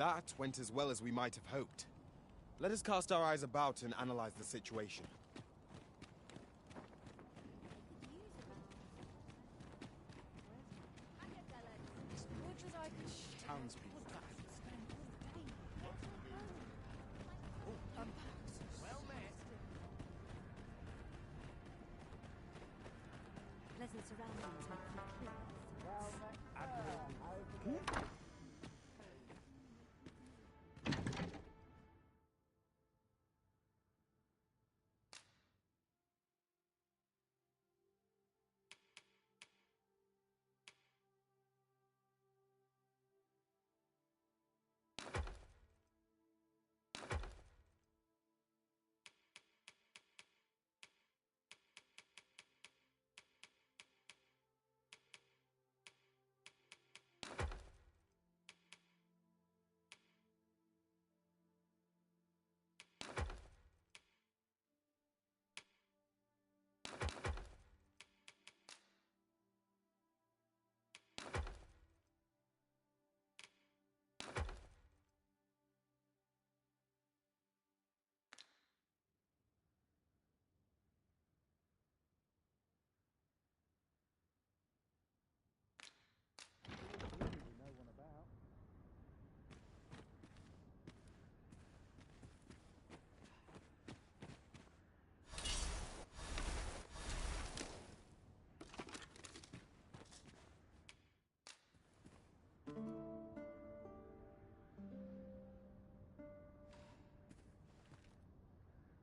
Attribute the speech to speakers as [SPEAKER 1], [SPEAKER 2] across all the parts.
[SPEAKER 1] That went as well as we might have hoped. Let us cast our eyes about and analyze the situation.
[SPEAKER 2] Townspeople.
[SPEAKER 3] Pleasant surroundings make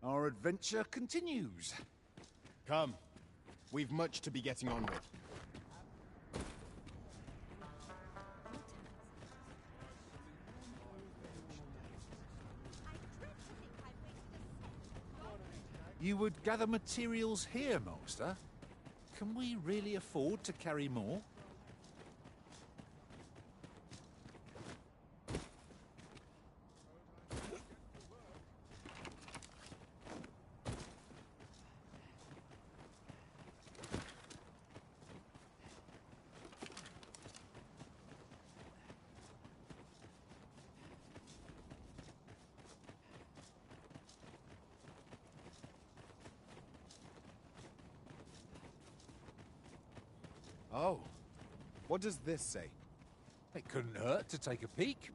[SPEAKER 4] Our adventure continues.
[SPEAKER 1] Come. We've much to be getting on with.
[SPEAKER 4] You would gather materials here, Master? Can we really afford to carry more?
[SPEAKER 1] Oh. What does this say?
[SPEAKER 4] It couldn't hurt to take a peek.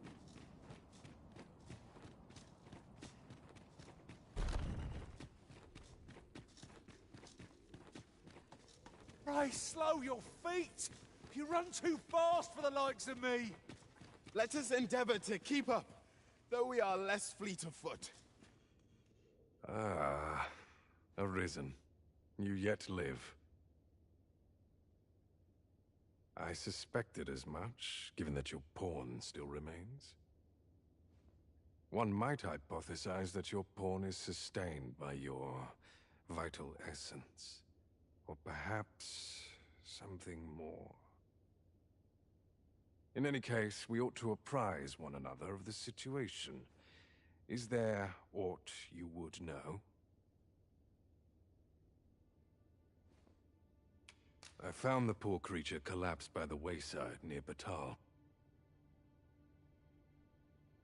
[SPEAKER 4] Pray slow your feet! You run too fast for the likes of me!
[SPEAKER 1] Let us endeavor to keep up, though we are less fleet of foot.
[SPEAKER 5] Ah, arisen. You yet live. I suspected as much, given that your pawn still remains. One might hypothesize that your pawn is sustained by your vital essence. Or perhaps something more. In any case, we ought to apprise one another of the situation. Is there aught you would know? I found the poor creature collapsed by the wayside near Batal.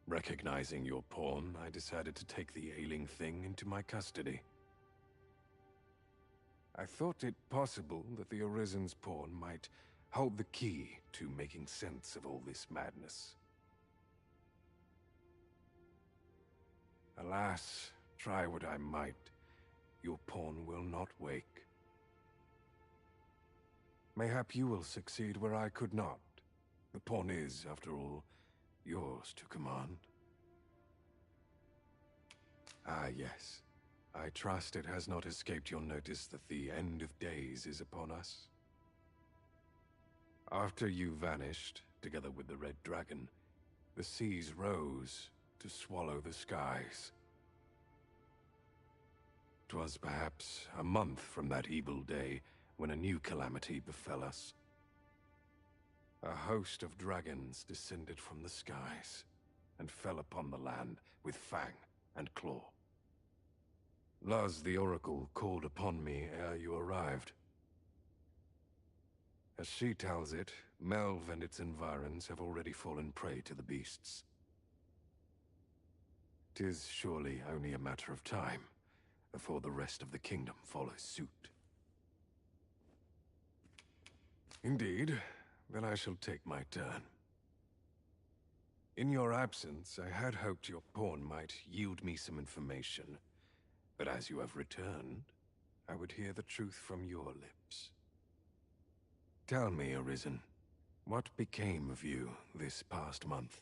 [SPEAKER 5] Recognizing your pawn, I decided to take the ailing thing into my custody. I thought it possible that the Arisen's pawn might hold the key to making sense of all this madness. Alas, try what I might, your pawn will not wake. Mayhap you will succeed where I could not. The pawn is, after all, yours to command. Ah, yes. I trust it has not escaped your notice that the end of days is upon us. After you vanished, together with the Red Dragon, the seas rose to swallow the skies. 'Twas perhaps a month from that evil day when a new calamity befell us. A host of dragons descended from the skies and fell upon the land with fang and claw. Luz the Oracle called upon me ere you arrived. As she tells it, Melve and its environs have already fallen prey to the beasts. 'Tis surely only a matter of time before the rest of the kingdom follows suit. Indeed, then I shall take my turn. In your absence, I had hoped your pawn might yield me some information, but as you have returned, I would hear the truth from your lips. Tell me, Arisen, what became of you this past month?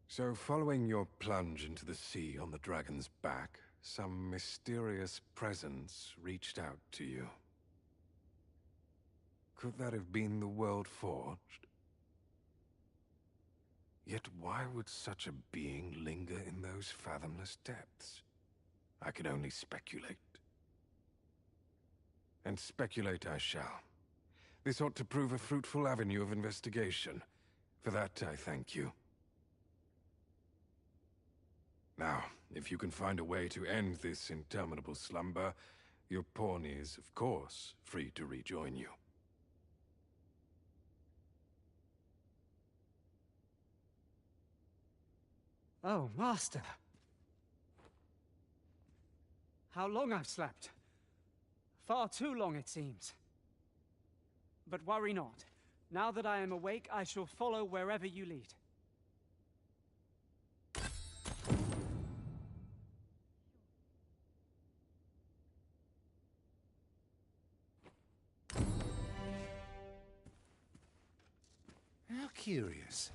[SPEAKER 5] So, following your plunge into the sea on the dragon's back, some mysterious presence reached out to you. Could that have been the World Forged? Yet why would such a being linger in those fathomless depths? I can only speculate. And speculate I shall. This ought to prove a fruitful avenue of investigation. For that, I thank you. Now, if you can find a way to end this interminable slumber, your pawn is, of course, free to rejoin you.
[SPEAKER 2] Oh, Master! How long I've slept. Far too long, it seems. But worry not. Now that I am awake, I shall follow wherever you lead.
[SPEAKER 4] How curious.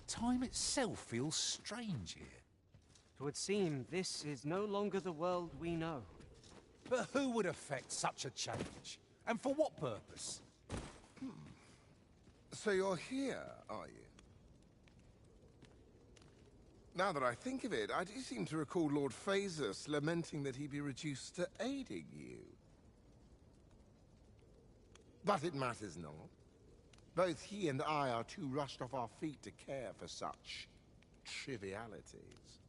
[SPEAKER 4] Time itself feels strange here.
[SPEAKER 2] 'Twould seem this is no longer the world we know.
[SPEAKER 4] But who would affect such a change? And for what purpose?
[SPEAKER 3] So you're here, are you? Now that I think of it, I do seem to recall Lord Phaesus lamenting that he be reduced to aiding you. But it matters not. Both he and I are too rushed off our feet to care for such trivialities.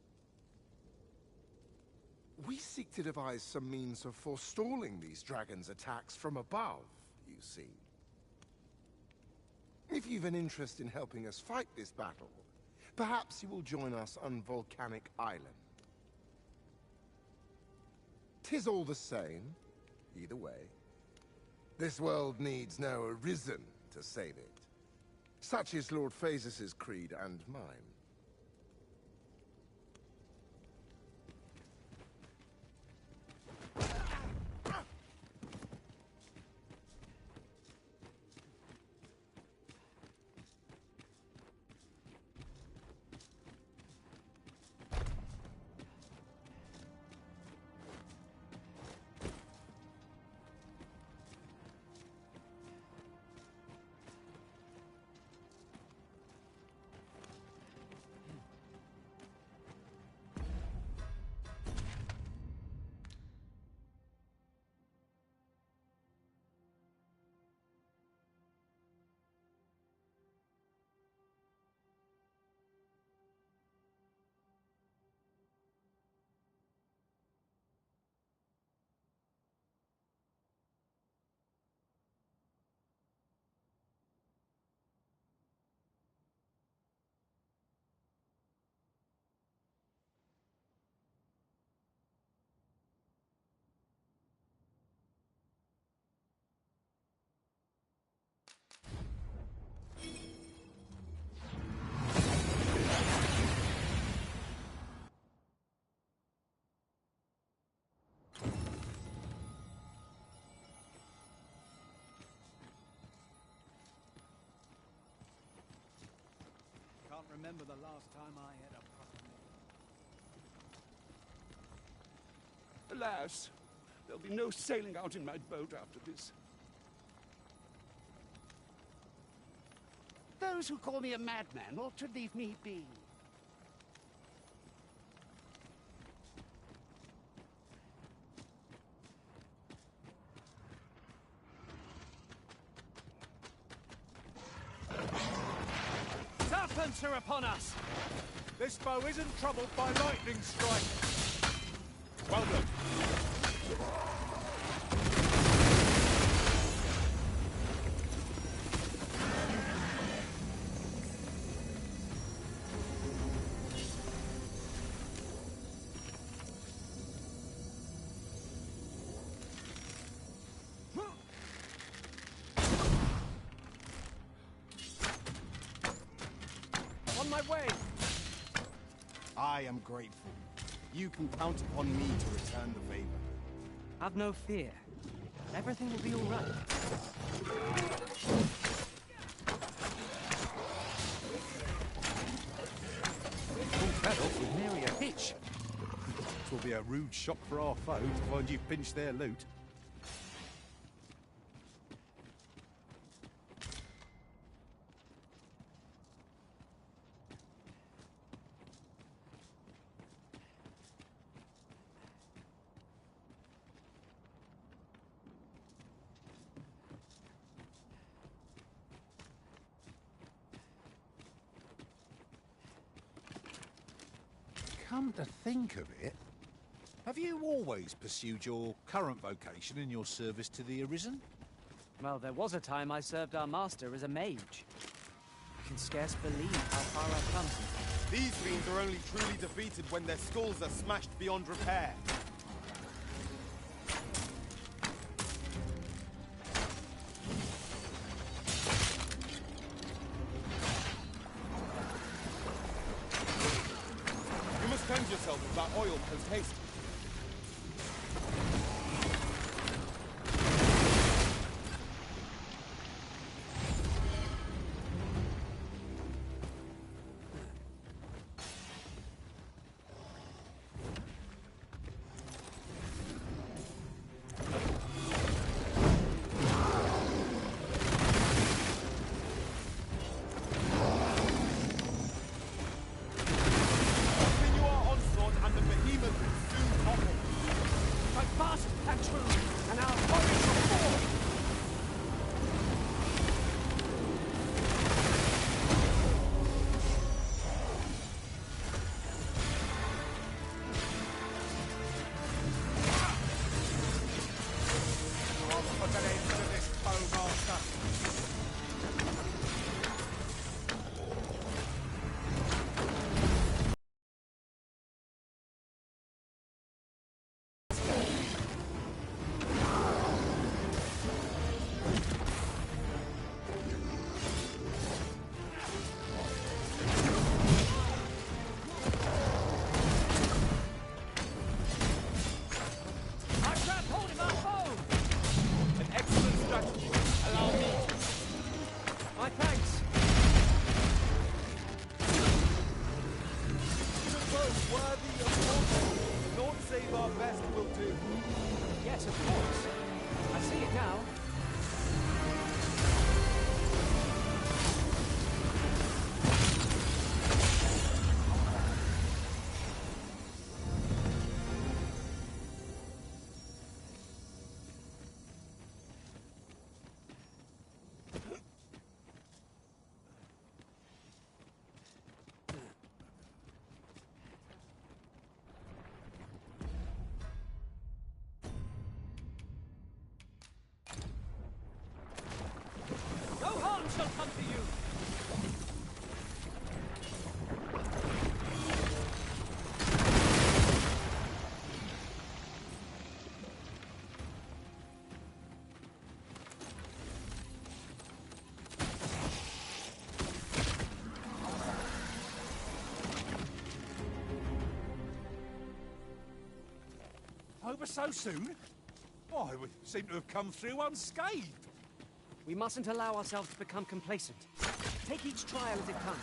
[SPEAKER 3] We seek to devise some means of forestalling these dragons' attacks from above, you see. If you've an interest in helping us fight this battle, perhaps you will join us on Volcanic Island. 'Tis all the same, either way. This world needs no Arisen to save it. Such is Lord Phaesus' creed and mine.
[SPEAKER 6] Can't remember the last time I had a puppy. Alas, there'll be no sailing out in my boat after this. Those who call me a madman ought to leave me be.
[SPEAKER 2] Serpents are upon us!
[SPEAKER 4] This bow isn't troubled by lightning strike.
[SPEAKER 6] Well done.
[SPEAKER 2] my way!
[SPEAKER 1] I am grateful. You can count upon me to return the favor.
[SPEAKER 2] Have no fear. Everything will be all right.
[SPEAKER 4] Pulled that off with nary a hitch. It will be a rude shock for our foe to find you pinched their loot. Come to think of it, have you always pursued your current vocation in your service to the Arisen?
[SPEAKER 2] Well, there was a time I served our master as a mage. I can scarce believe how far I've come since then.
[SPEAKER 1] These fiends are only truly defeated when their skulls are smashed beyond repair. You must cleanse yourself with that oil post-haste. Continue our onslaught and the behemoth will soon topple.
[SPEAKER 2] Fight fast and true, and our bodies shall fall!
[SPEAKER 4] I'll put an end to this, Bowmaster.
[SPEAKER 2] I grab hold of our foe!
[SPEAKER 1] An excellent strategy. Allow me.
[SPEAKER 2] My thanks!
[SPEAKER 1] You're both worthy of honor. Naught save our best will do.
[SPEAKER 2] Yes, of course. I see it now. No harm shall come to you!
[SPEAKER 4] Over so soon? Why, we seem to have come through unscathed.
[SPEAKER 2] We mustn't allow ourselves to become complacent. Take each trial as it comes.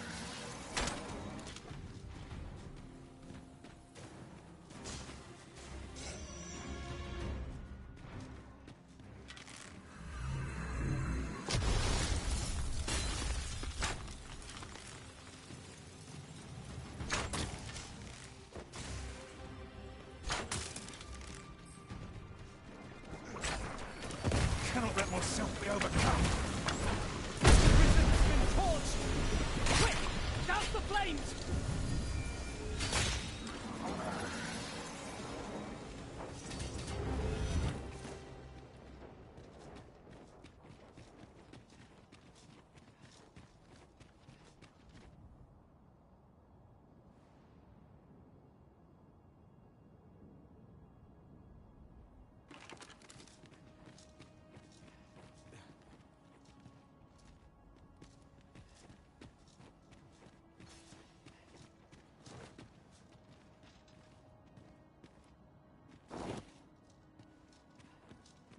[SPEAKER 4] Cannot let myself be overcome.
[SPEAKER 2] Prison's been torched! Quick! Douse the flames!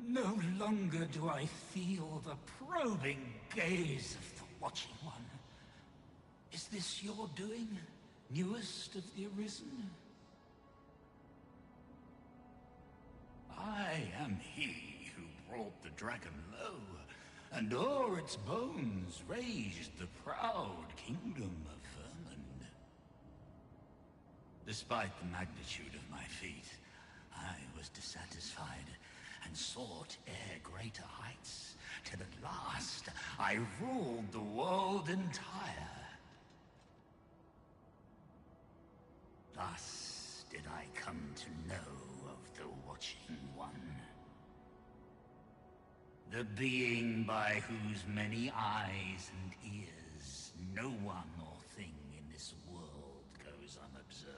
[SPEAKER 7] No longer do I feel the probing gaze of the Watching One. Is this your doing, newest of the Arisen? I am he who brought the dragon low, and o'er its bones raised the proud kingdom of Vermund. Despite the magnitude of my feat, I was dissatisfied and sought e'er greater heights, till at last I ruled the world entire. Thus did I come to know of the Watching One. The being by whose many eyes and ears no one or thing in this world goes unobserved.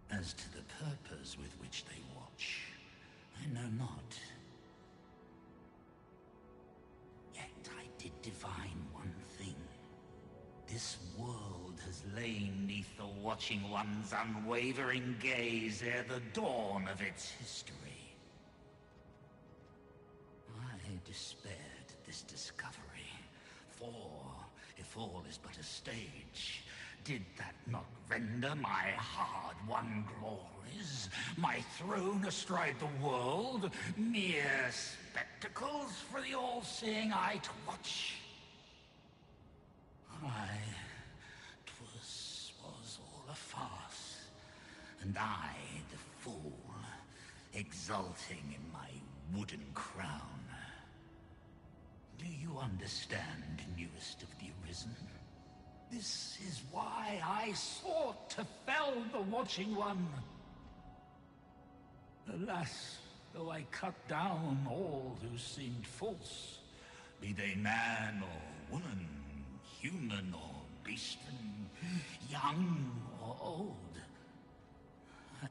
[SPEAKER 7] As to the purpose with which they watch, I know not. Yet I did divine one thing. This world has lain neath the Watching One's unwavering gaze ere the dawn of its history. I despaired at this discovery, for if all is but a stage, did that not render my hard-won glories, my throne astride the world, mere spectacles for the all-seeing eye to watch? Aye, 'twas all a farce, and I, the fool, exulting in my wooden crown. Do you understand, newest of the Arisen? This is why I sought to fell the Watching One. Alas, though I cut down all who seemed false, be they man or woman, human or beastman, young or old.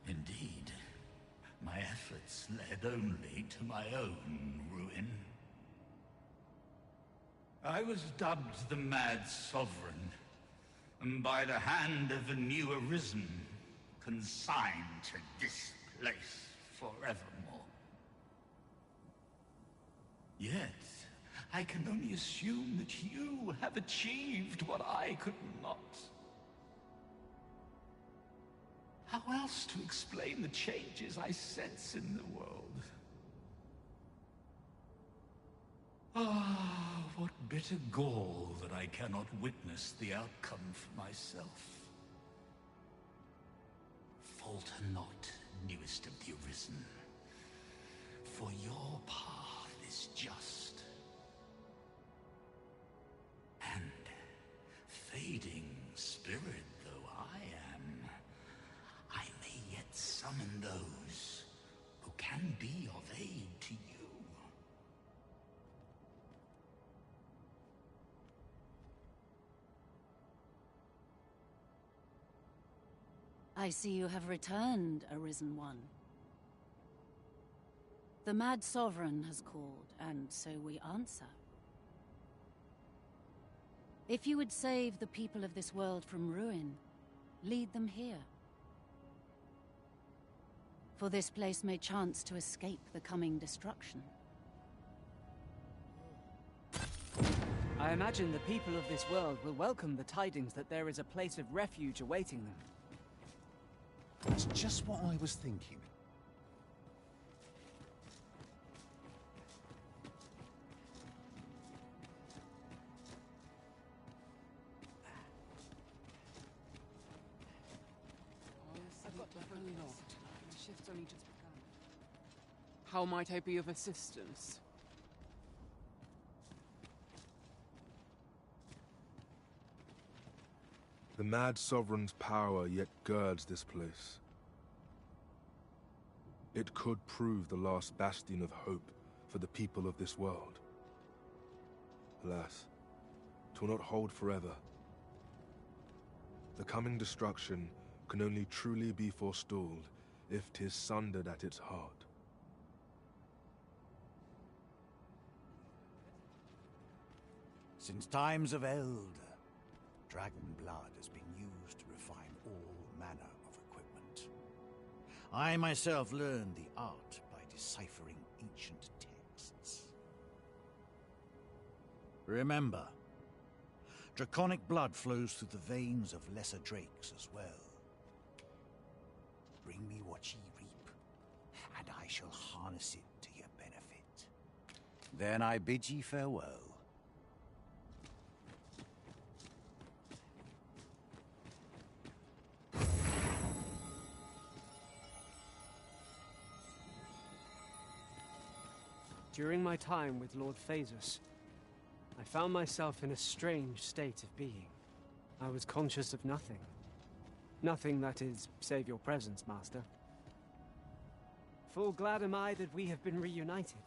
[SPEAKER 7] Indeed, my efforts led only to my own ruin. I was dubbed the Mad Sovereign, and by the hand of a new Arisen, consigned to this place forevermore. Yet, I can only assume that you have achieved what I could not. How else to explain the changes I sense in the world? Ah, what bitter gall that I cannot witness the outcome for myself. Falter not, newest of the Arisen, for your path is just. And, fading spirit though I am, I may yet summon those who can be of aid to you.
[SPEAKER 8] I see you have returned, Arisen One. The Mad Sovereign has called, and so we answer. If you would save the people of this world from ruin, lead them here. For this place may chance to escape the coming destruction.
[SPEAKER 2] I imagine the people of this world will welcome the tidings that there is a place of refuge awaiting them.
[SPEAKER 4] That's just what I was thinking.
[SPEAKER 9] How might I be of assistance?
[SPEAKER 10] The Mad Sovereign's power yet girds this place. It could prove the last bastion of hope for the people of this world. Alas, 'twill not hold forever. The coming destruction can only truly be forestalled if 'tis sundered at its heart.
[SPEAKER 11] Since times of eld, dragon blood has been used to refine all manner of equipment. I myself learned the art by deciphering ancient texts. Remember, draconic blood flows through the veins of lesser drakes as well. Bring me what ye reap, and I shall harness it to your benefit. Then I bid ye farewell.
[SPEAKER 2] During my time with Lord Phaesus, I found myself in a strange state of being. I was conscious of nothing. Nothing, that is, save your presence, Master. Full glad am I that we have been reunited.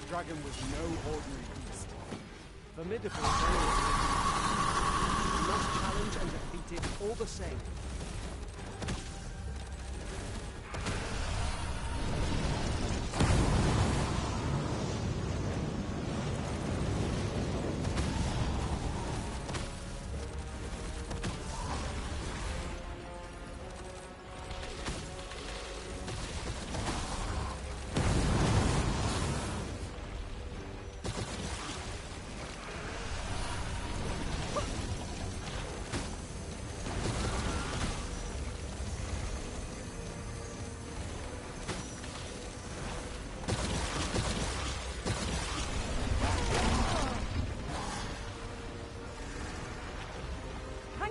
[SPEAKER 1] Dragon was no ordinary beast.
[SPEAKER 2] Formidable. We must challenge and defeat it all the same.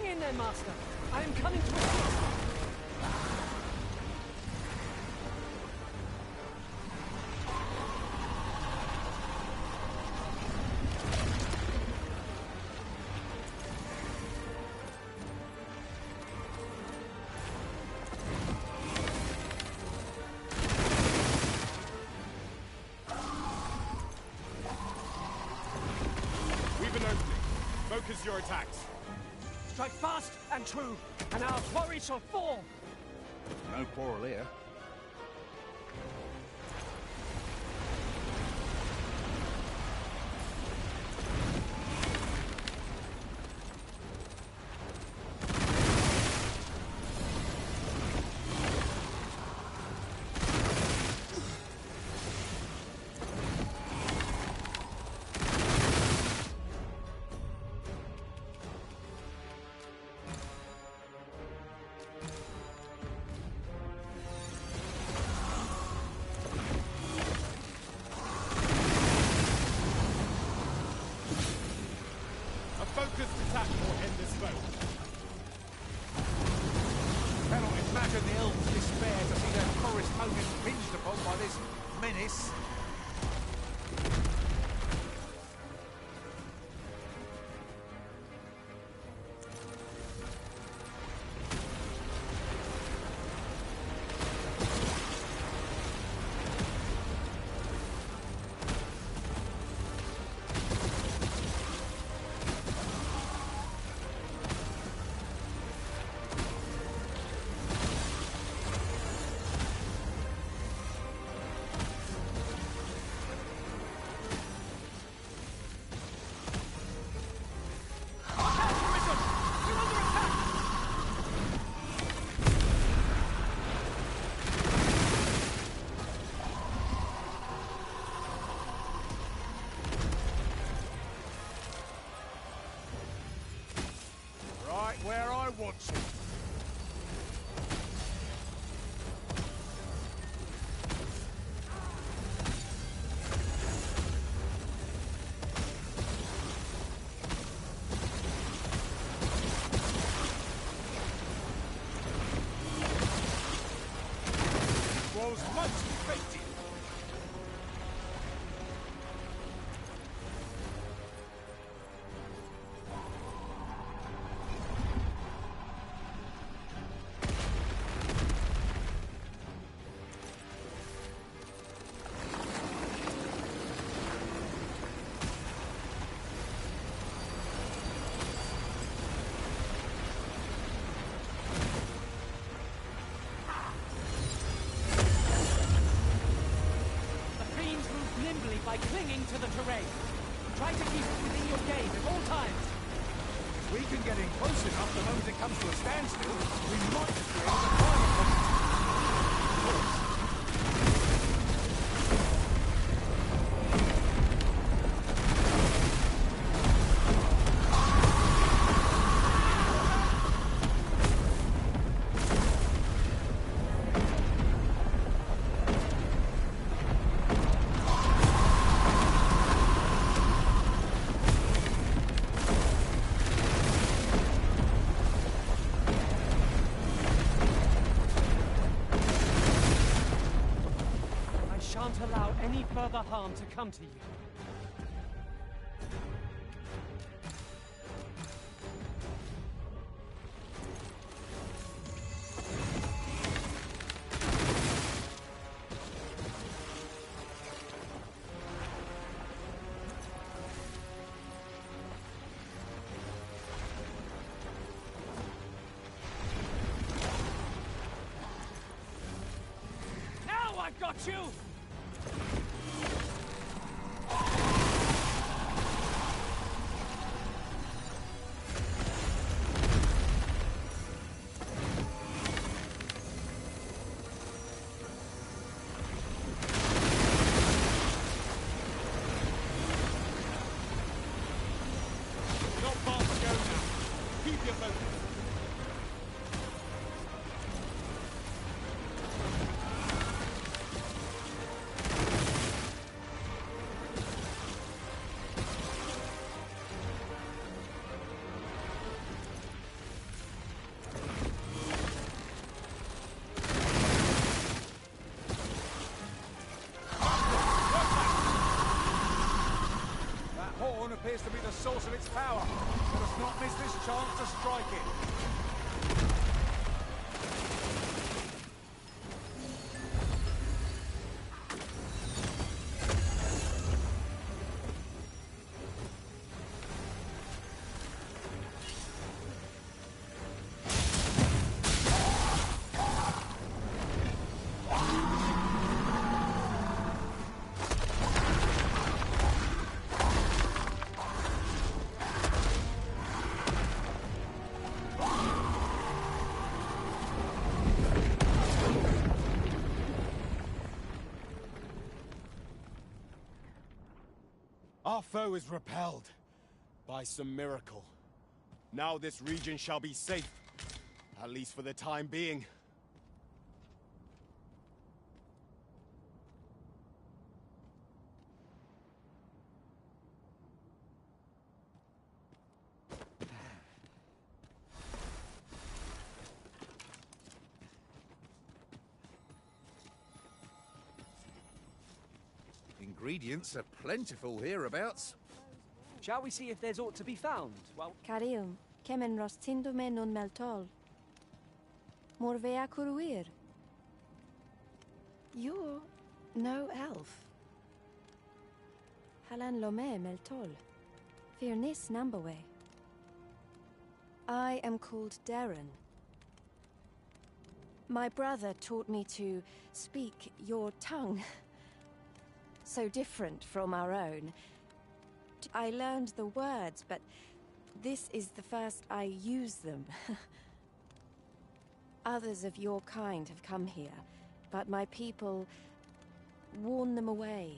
[SPEAKER 2] In there, Master. I am coming to assist.
[SPEAKER 1] We've an opening. Focus your attacks.
[SPEAKER 2] Strike fast and true, and our quarry shall fall!
[SPEAKER 11] No quarrel here.
[SPEAKER 1] Focused attack will end this boat.
[SPEAKER 4] Cannot imagine the elves' despair to see their forest home impinged upon by this menace.
[SPEAKER 2] by clinging to the terrain. Try to keep it within your gaze at all times.
[SPEAKER 4] If we can get in close enough the moment it comes to a standstill, we might just be able to climb upon it.
[SPEAKER 2] Shan't allow any further harm to come to you. Now I've got you!
[SPEAKER 4] Appears to be the source of its power. Let us not miss this chance to strike it.
[SPEAKER 1] Our foe is repelled by some miracle. Now this region shall be safe, at least for the time being.
[SPEAKER 4] Ingredients are plentiful hereabouts.
[SPEAKER 2] Shall we see if there's aught to be found? Well,
[SPEAKER 12] Carium, kemen rostindo nun meltol. Morvea curuir. You're no elf. Halan lome meltol. Firnis nambawe. I am called Darren. My brother taught me to speak your tongue. So different from our own. I learned the words, but this is the first I use them. Others of your kind have come here, but my people warn them away.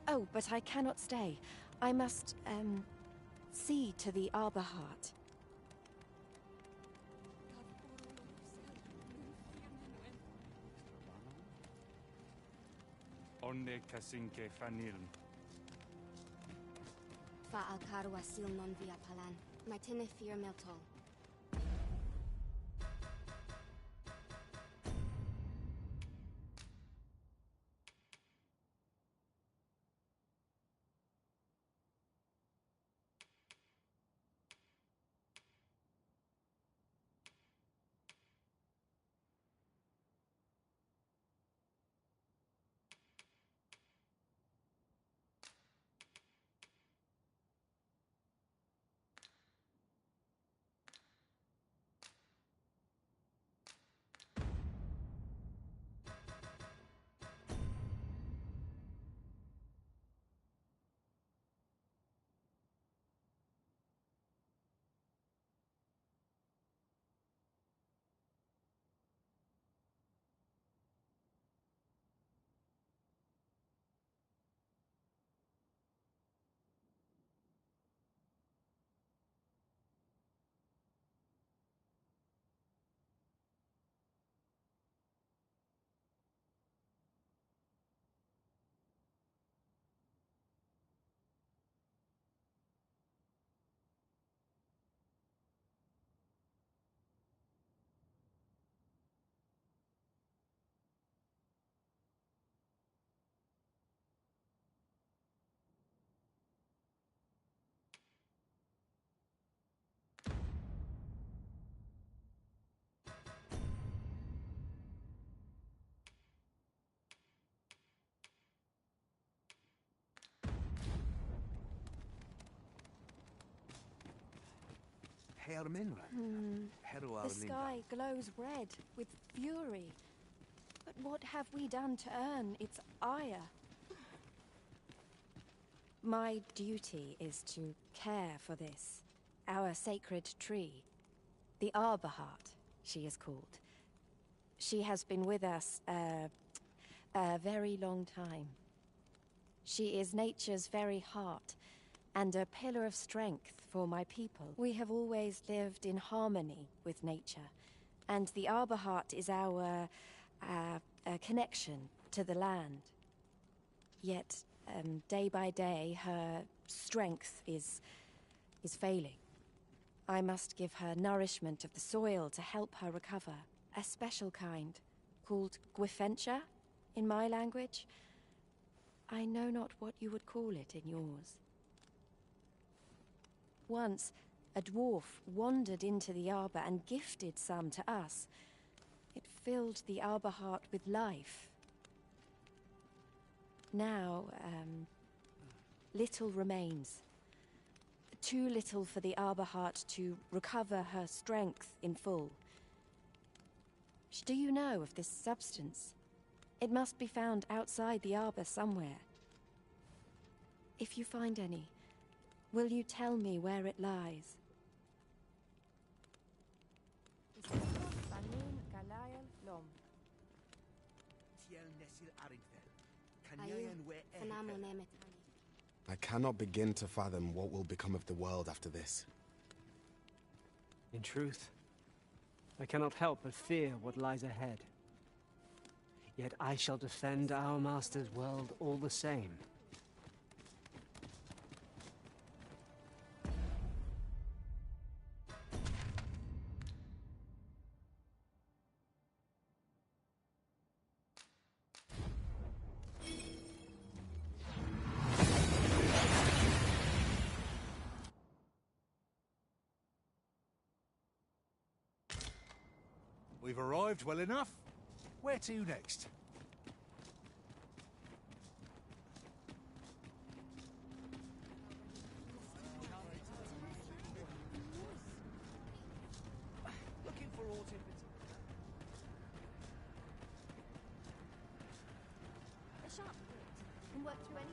[SPEAKER 12] Oh, but I cannot stay. I must, see to the Arbor Heart.
[SPEAKER 13] Onne kasinke fanil.
[SPEAKER 14] Fa alcarwa sil non via palan. Maitine fear meltol.
[SPEAKER 12] The sky glows red with fury. But what have we done to earn its ire? My duty is to care for this, our sacred tree. The Arbor Heart, she is called. She has been with us a very long time. She is nature's very heart, and a pillar of strength for my people. We have always lived in harmony with nature, and the Arbor Heart is our connection to the land. Yet, day by day, her strength is failing. I must give her nourishment of the soil to help her recover. A special kind, called Gwifentia in my language. I know not what you would call it in yours. Once, a dwarf wandered into the arbor and gifted some to us. It filled the Arbor Heart with life. Now, little remains. Too little for the Arbor Heart to recover her strength in full. Do you know of this substance? It must be found outside the arbor somewhere. If you find any, will you tell me where it lies?
[SPEAKER 1] I cannot begin to fathom what will become of the world after this.
[SPEAKER 2] In truth, I cannot help but fear what lies ahead. Yet I shall defend our master's world all the same.
[SPEAKER 4] We've arrived well enough. Where to next?
[SPEAKER 11] Looking for autumn.
[SPEAKER 12] A sharp can work through any.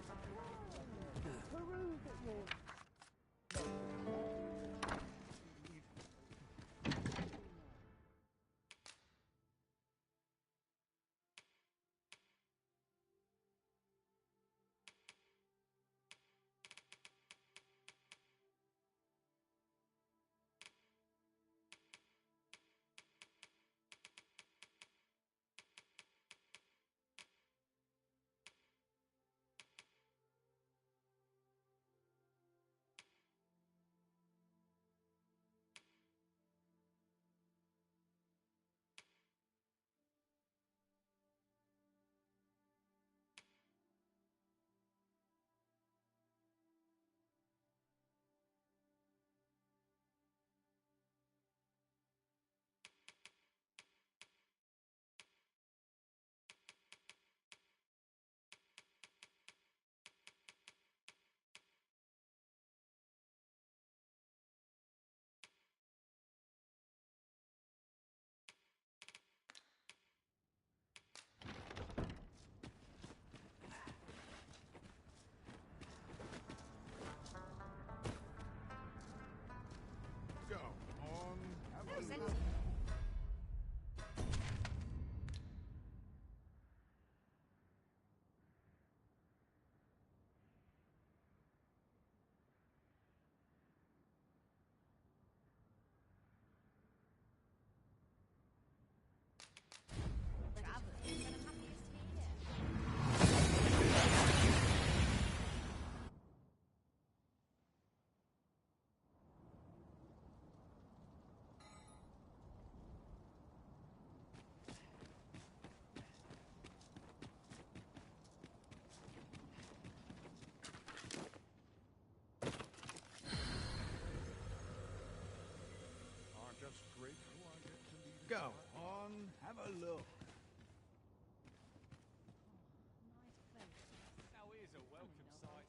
[SPEAKER 11] Go on, have a look.
[SPEAKER 13] Now here's a welcome sight.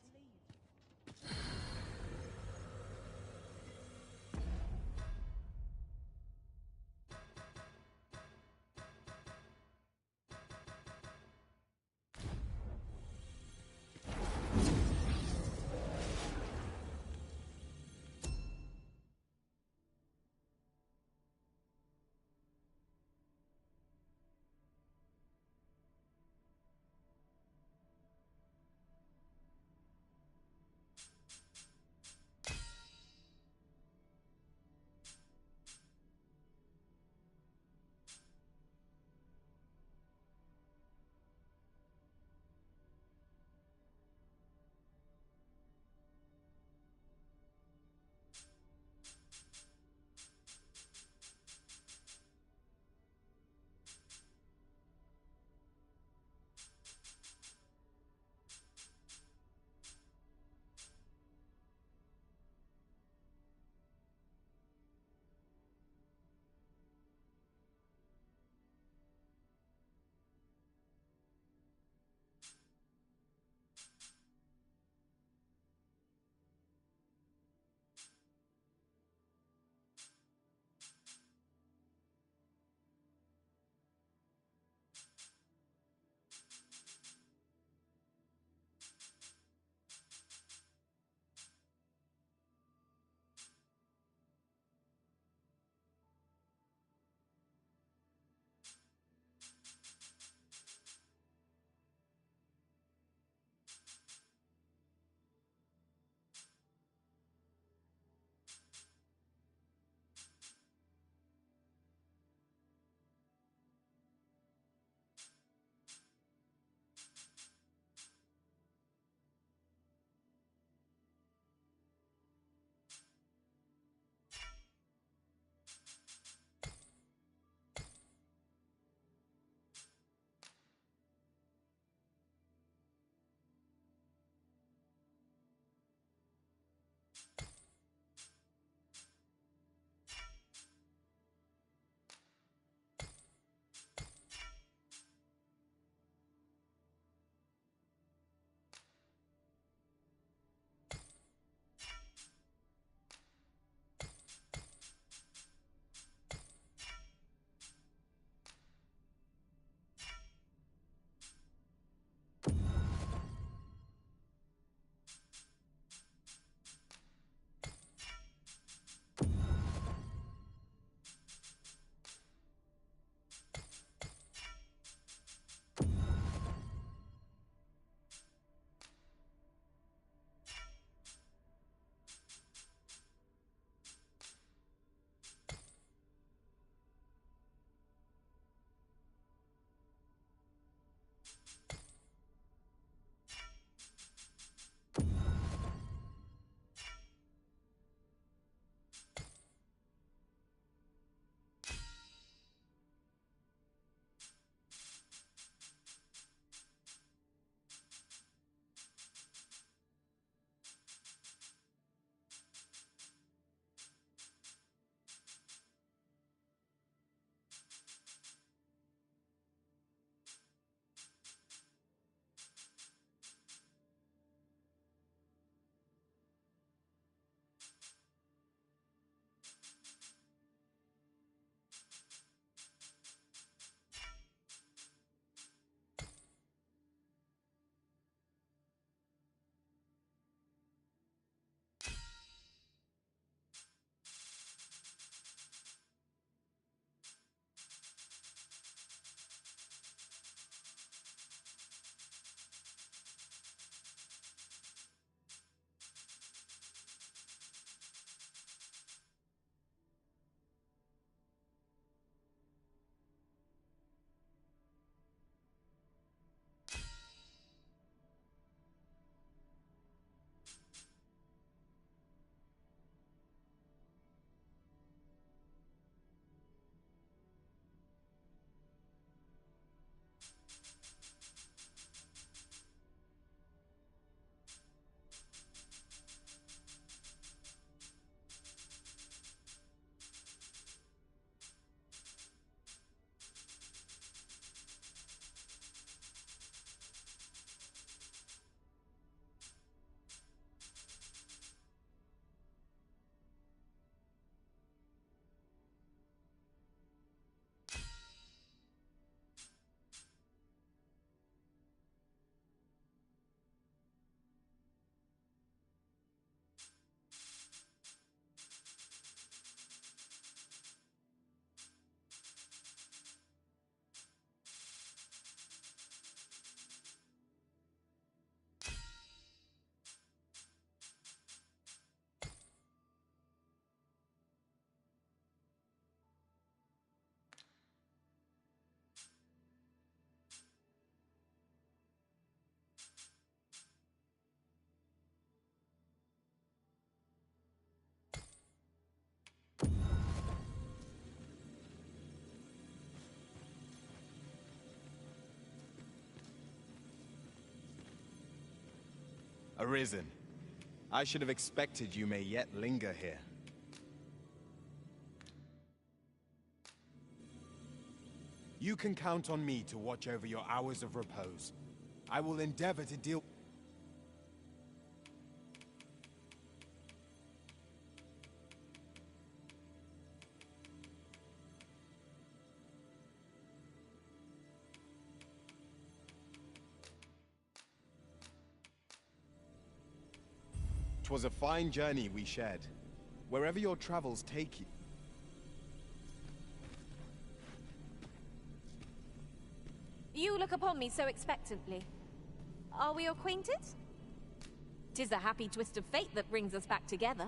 [SPEAKER 1] Arisen. I should have expected you may yet linger here. You can count on me to watch over your hours of repose. I will endeavor to deal... 'Twas a fine journey we shared. Wherever your travels take you...
[SPEAKER 12] You look upon me so expectantly. Are we acquainted? 'Tis a happy twist of fate that brings us back together.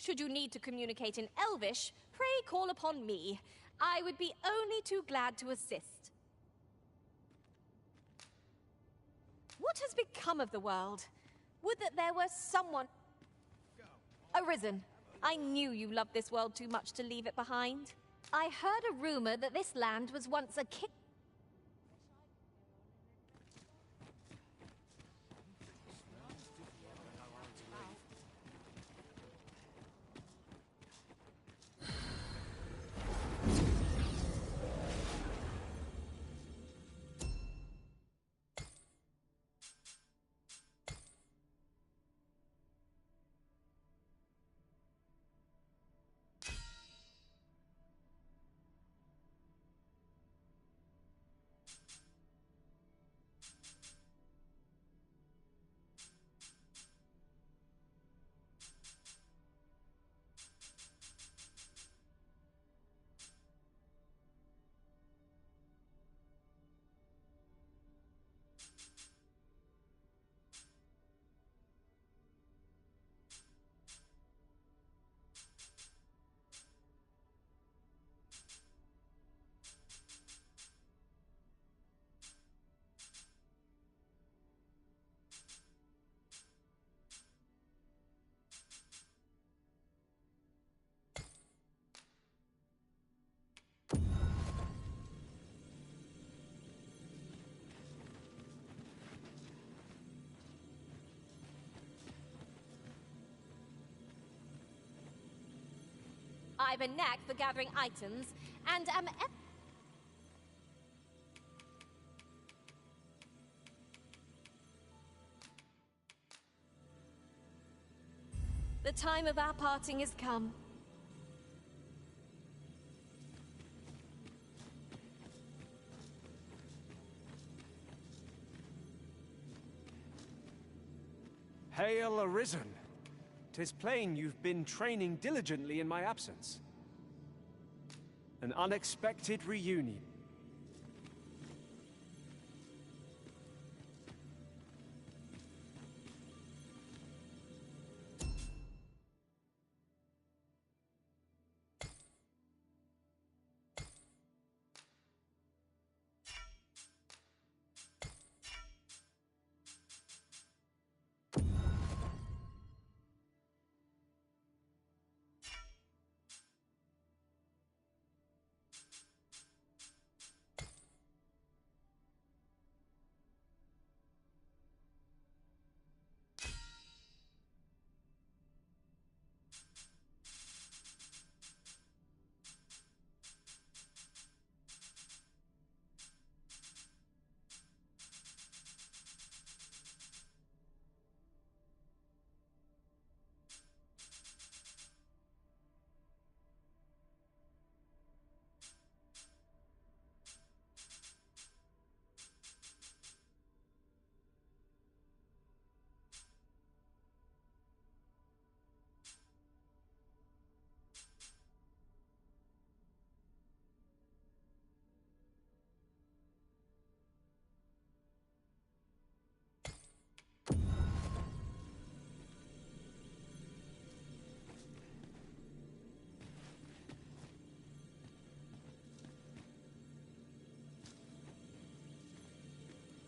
[SPEAKER 12] Should you need to communicate in Elvish, pray call upon me. I would be only too glad to assist. What has become of the world? Would that there were someone... Arisen, I knew you loved this world too much to leave it behind. I heard a rumor that this land was once a king... I've a knack for gathering items, and am... The time of our parting has come.
[SPEAKER 2] Hail Arisen! 'Tis plain you've been training diligently in my absence. An unexpected reunion.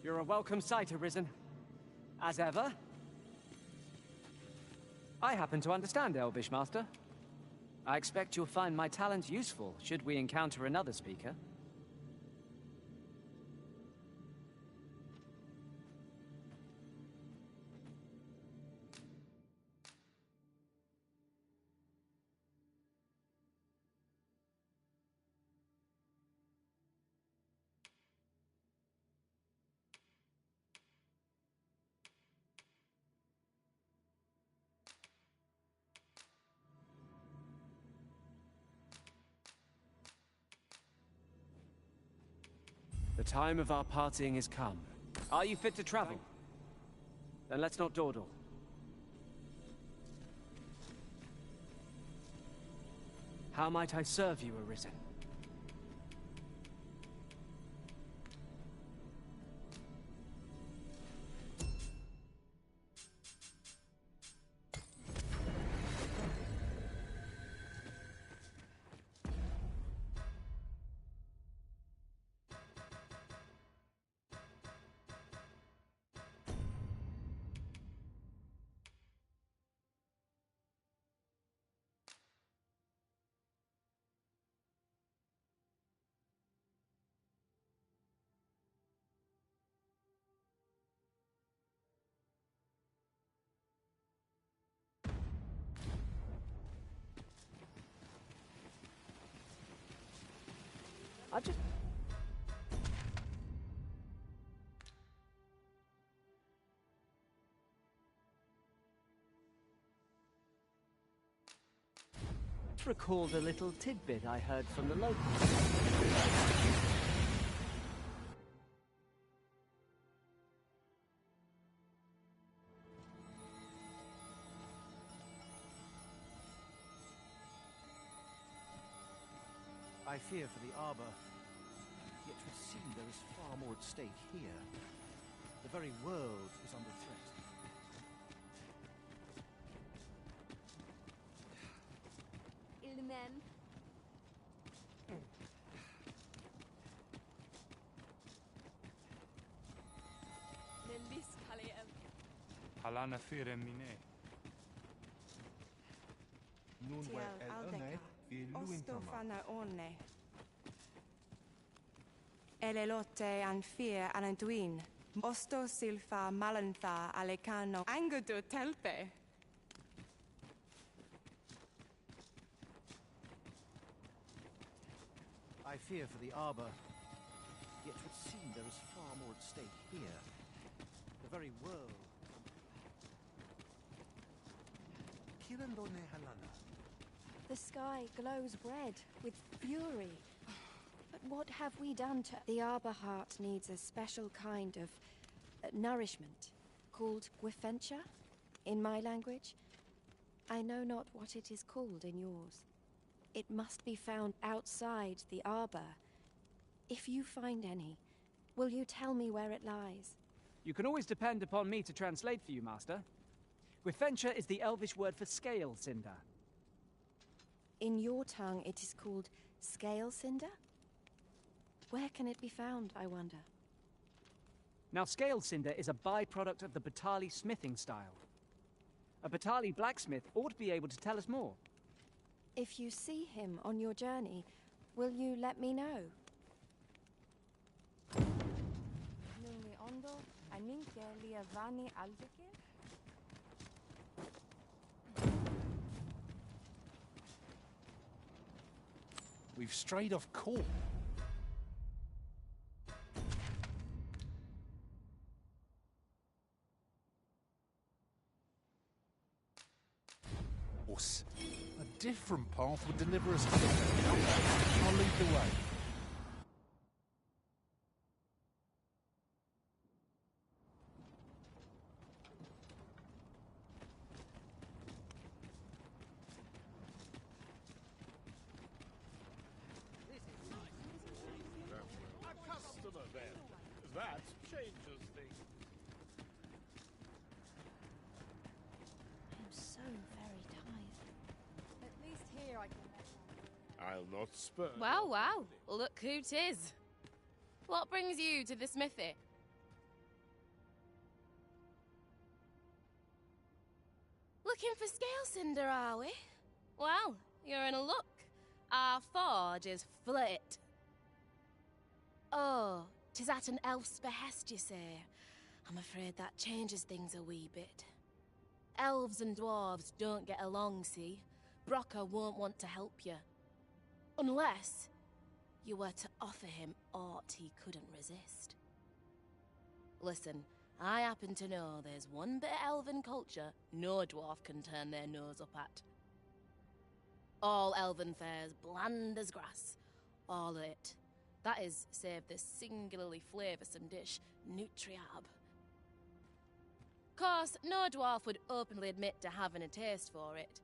[SPEAKER 2] You're a welcome sight, Arisen. As ever. I happen to understand Elvish, Master. I expect you'll find my talent useful should we encounter another speaker. The time of our parting is come. Are you fit to travel? Then let's not dawdle. How might I serve you, Arisen? I just... recalled a little tidbit I heard from the locals.
[SPEAKER 11] I fear for the Arbor, yet would seem there is far more at stake here. The very world is under threat.
[SPEAKER 14] Il m'aime. Melis Kaliem.
[SPEAKER 13] Halana fire mine.
[SPEAKER 15] Tiel aldeka, ostofana orne. Elelote anfir alantuin, osto silfa malantha alecano angudu telpe.
[SPEAKER 11] I fear for the Arbor, yet would seem there is far more at stake here. The very world. Kirandone Halana.
[SPEAKER 12] The sky glows red with fury. But what have we done to... The Arbor Heart needs a special kind of nourishment, called Gwifentia, in my language. I know not what it is called in yours. It must be found outside the Arbor. If you find any, will you tell me where it lies?
[SPEAKER 2] You can always depend upon me to translate for you, Master. Gwifentia is the Elvish word for scale cinder.
[SPEAKER 12] In your tongue, it is called scale cinder? Where can it be found, I wonder?
[SPEAKER 2] Now, scale cinder is a byproduct of the Batali smithing style. A Batali blacksmith ought to be able to tell us more.
[SPEAKER 12] If you see him on your journey, will you let me know?
[SPEAKER 4] We've strayed off course. A different path would deliver us quicker. I'll lead the way.
[SPEAKER 16] A customer then. That changes things.
[SPEAKER 12] I'm so very tired.
[SPEAKER 14] At least here I can...
[SPEAKER 16] I'll not spurn.
[SPEAKER 17] Wow, wow. Look who 'tis. What brings you to the smithy? Look Looking for scale cinder, are we? Well, you're in a luck. Our forge is flit. Oh, 'tis at an elf's behest, you say. I'm afraid that changes things a wee bit. Elves and dwarves don't get along, see? Brocker won't want to help you. Unless you were to offer him aught he couldn't resist. Listen, I happen to know there's one bit of elven culture no dwarf can turn their nose up at. All elven fare's bland as grass. All of it. That is, save this singularly flavoursome dish, Nutriab. Course, no dwarf would openly admit to having a taste for it.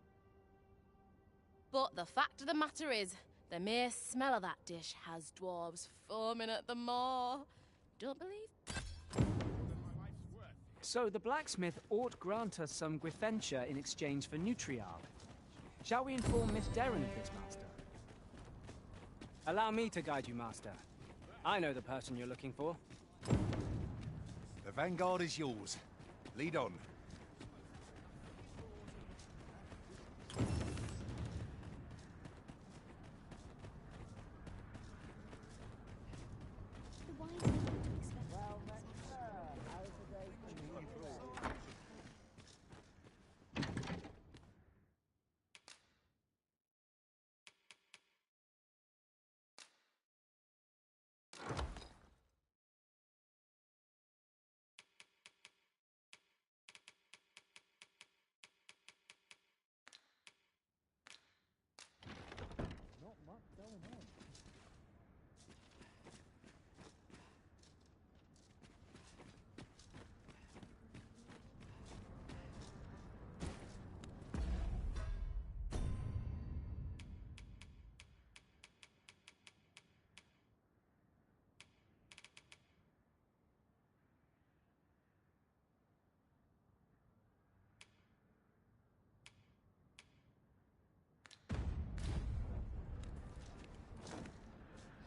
[SPEAKER 17] But the fact of the matter is, the mere smell of that dish has dwarves foaming at the maw. Don't believe?
[SPEAKER 2] So the blacksmith ought grant us some Gwithentia in exchange for Nutriab. Shall we inform Miss Derren of this, Master? Allow me to guide you, Master. I know the person you're looking for.
[SPEAKER 4] The vanguard is yours. Lead on.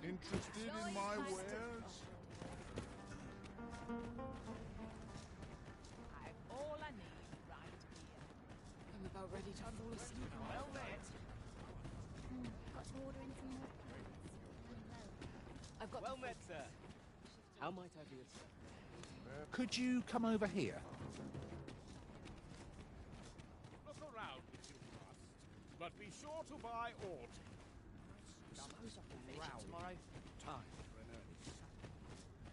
[SPEAKER 16] Interested in my wares?
[SPEAKER 9] I've all I need right here.
[SPEAKER 17] I'm about ready to fall asleep.
[SPEAKER 9] Well met.
[SPEAKER 14] Got to order in some more plants.
[SPEAKER 2] I've got
[SPEAKER 9] Well met, sir.
[SPEAKER 2] How might I be of service?
[SPEAKER 4] Could you come over here?
[SPEAKER 16] Look around if you must, but be sure to buy aught.
[SPEAKER 11] Suppose I can finish it tomorrow. Time for an early supper.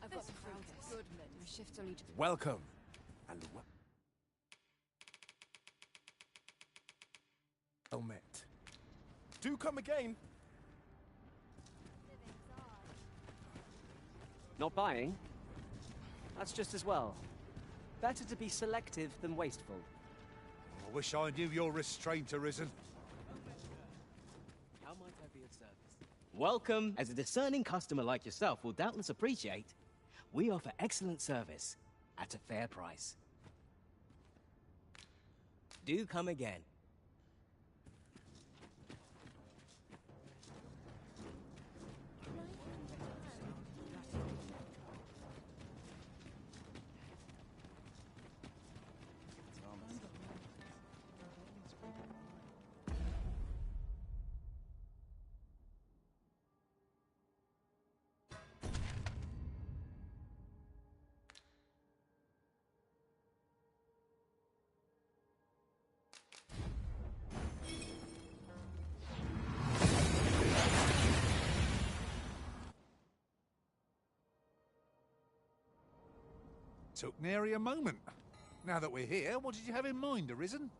[SPEAKER 17] I've got some fruit. Good, my shift only just...
[SPEAKER 5] Welcome. And well met. Do come again.
[SPEAKER 2] Not buying? That's just as well. Better to be selective than wasteful.
[SPEAKER 4] I wish I knew your restraint arisen.
[SPEAKER 2] How might I be of service?
[SPEAKER 18] Welcome. As a discerning customer like yourself will doubtless appreciate, we offer excellent service at a fair price. Do come again.
[SPEAKER 4] Took nary a moment. Now that we're here, what did you have in mind, Arisen?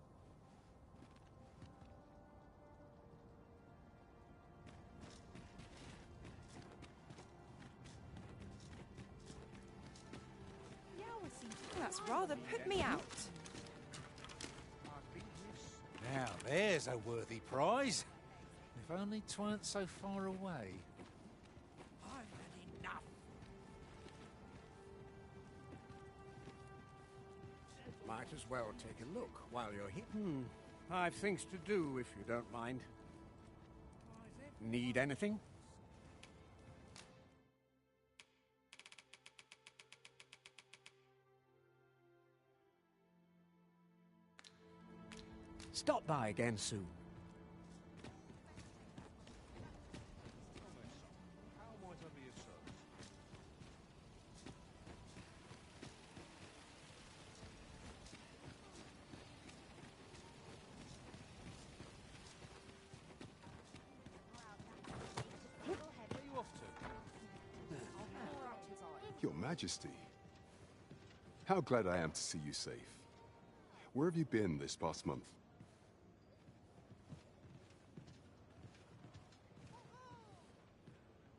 [SPEAKER 15] That's rather put me out.
[SPEAKER 4] Now there's a worthy prize. If only 'tweren't so far away.
[SPEAKER 11] I've had enough.
[SPEAKER 19] Might as well take a look while you're here. I've things to do, if you don't mind. Need anything? Stop by again soon.
[SPEAKER 20] Your Majesty, how glad I am to see you safe. Where have you been this past month?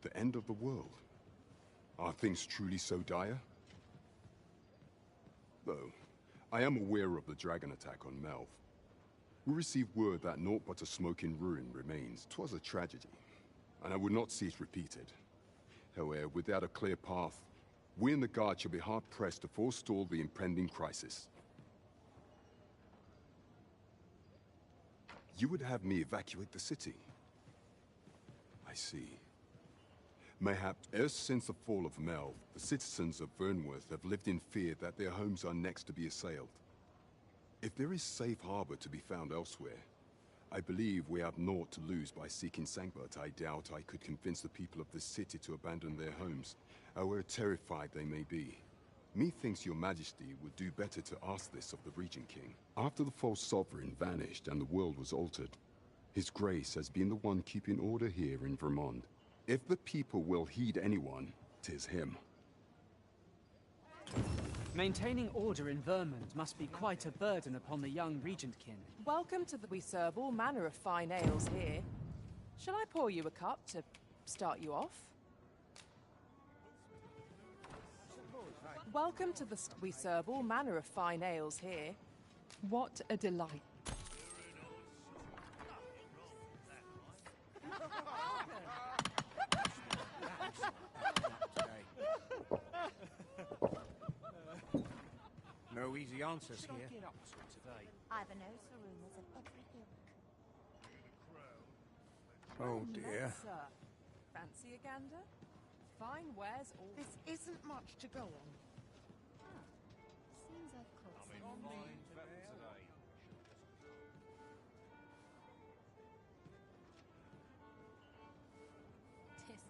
[SPEAKER 20] The end of the world? Are things truly so dire? Though, I am aware of the dragon attack on Melv. We received word that naught but a smoking ruin remains. 'Twas a tragedy, and I would not see it repeated. However, without a clear path, we in the Guard shall be hard-pressed to forestall the impending crisis. You would have me evacuate the city? I see. Mayhaps, ever since the fall of Melv, the citizens of Vernworth have lived in fear that their homes are next to be assailed. If there is safe harbor to be found elsewhere, I believe we have naught to lose by seeking sanctuary, but I doubt I could convince the people of this city to abandon their homes, however terrified they may be. Methinks your Majesty would do better to ask this of the Regent King. After the false sovereign vanished and the world was altered, His Grace has been the one keeping order here in Vermont. If the people will heed anyone, 'tis him.
[SPEAKER 2] Maintaining order in Vermont must be quite a burden upon the young Regentkin.
[SPEAKER 9] Welcome to the... We serve all manner of fine ales here. Shall I pour you a cup to start you off? Welcome to the... We serve all manner of fine ales here. What a delight.
[SPEAKER 19] No easy answers here.
[SPEAKER 21] I've a nose for rumors of every ilk.
[SPEAKER 19] Oh dear.
[SPEAKER 9] Sir, fancy a gander? Fine wares all.
[SPEAKER 21] This isn't much to go on.
[SPEAKER 17] Seems I've caught Tis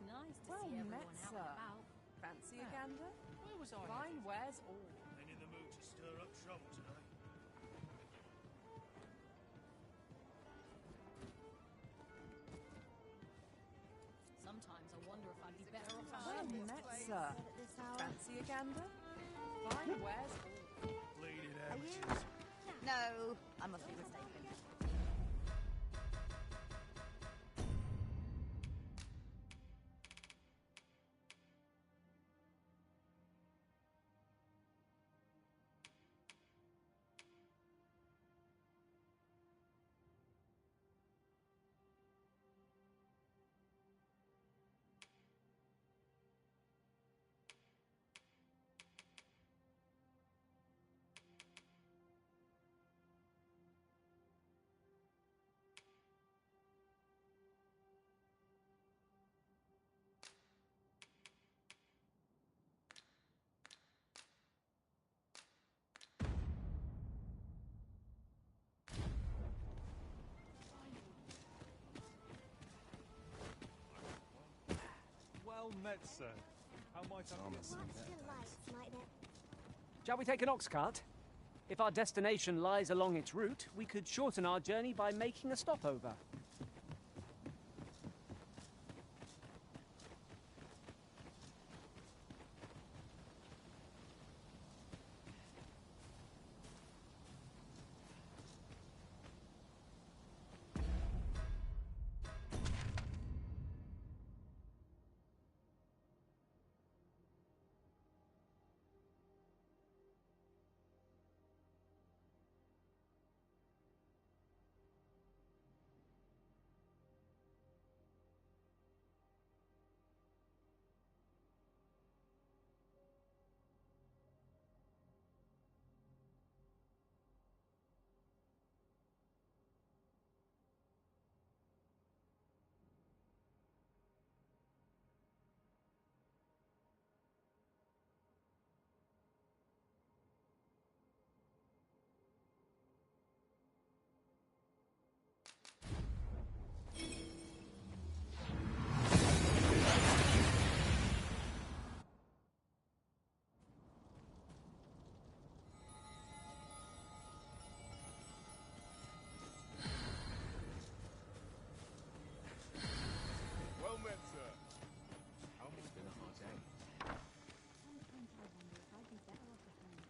[SPEAKER 17] nice to
[SPEAKER 9] Well
[SPEAKER 17] see everyone
[SPEAKER 9] met,
[SPEAKER 17] out
[SPEAKER 9] sir.
[SPEAKER 17] and about.
[SPEAKER 9] Fancy a gander?
[SPEAKER 21] Where was I?
[SPEAKER 9] Fine wares all.
[SPEAKER 16] And in the mood to stir up trouble today.
[SPEAKER 17] Sometimes I wonder if I'd be better off at
[SPEAKER 9] Well
[SPEAKER 17] home.
[SPEAKER 9] met, sir. Fancy a gander? Fine wares all.
[SPEAKER 16] Bleeding
[SPEAKER 21] Are you?
[SPEAKER 16] amateurs.
[SPEAKER 21] No, I must be mistaken.
[SPEAKER 13] Well met, sir. How might I
[SPEAKER 14] Much delight, might it?
[SPEAKER 2] Shall we take an ox cart? If our destination lies along its route, we could shorten our journey by making a stopover.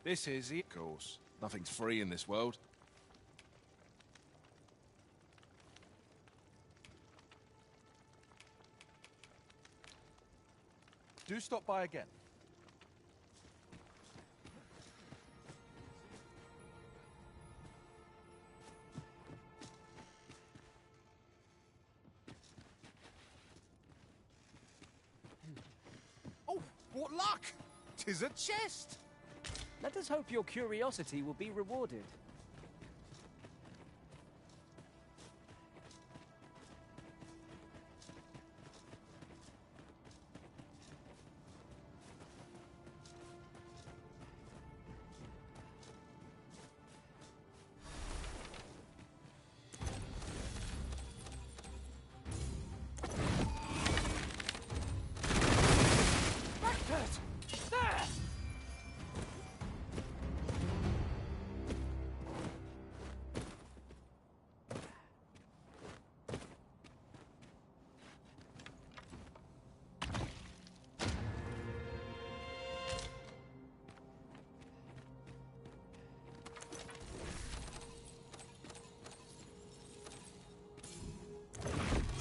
[SPEAKER 3] This is the course. Nothing's free in this world.
[SPEAKER 13] Do stop by again.
[SPEAKER 4] Oh, what luck! 'Tis a chest!
[SPEAKER 2] Let us hope your curiosity will be rewarded.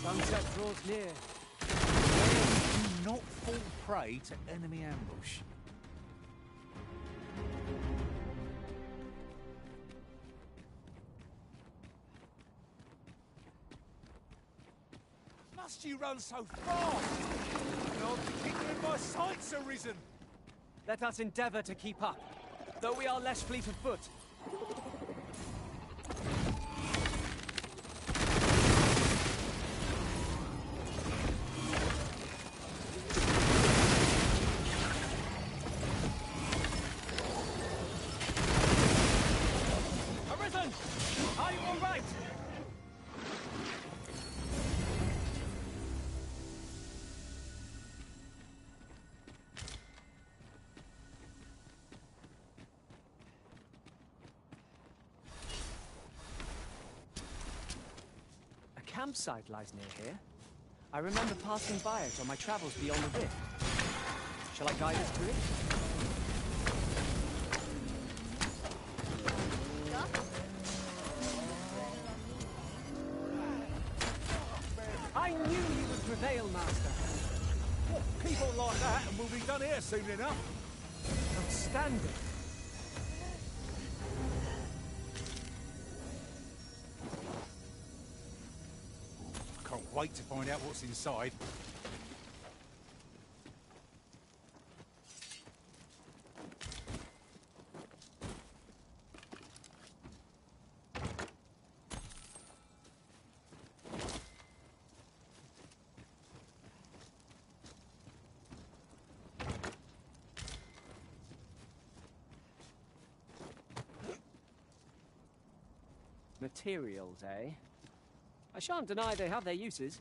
[SPEAKER 2] Sunset draws near.
[SPEAKER 4] Do not fall prey to enemy ambush.
[SPEAKER 3] Must you run so fast? Not particularly my sights are risen.
[SPEAKER 2] Let us endeavour to keep up, though we are less fleet of foot. Arisen! Are you all right? A campsite lies near here. I remember passing by it on my travels beyond the rift. Shall I guide us to it? I knew you would prevail, Master.
[SPEAKER 3] People like that and we'll be done here soon enough.
[SPEAKER 2] Outstanding.
[SPEAKER 4] I can't wait to find out what's inside.
[SPEAKER 2] Materials, eh? I shan't deny they have their uses.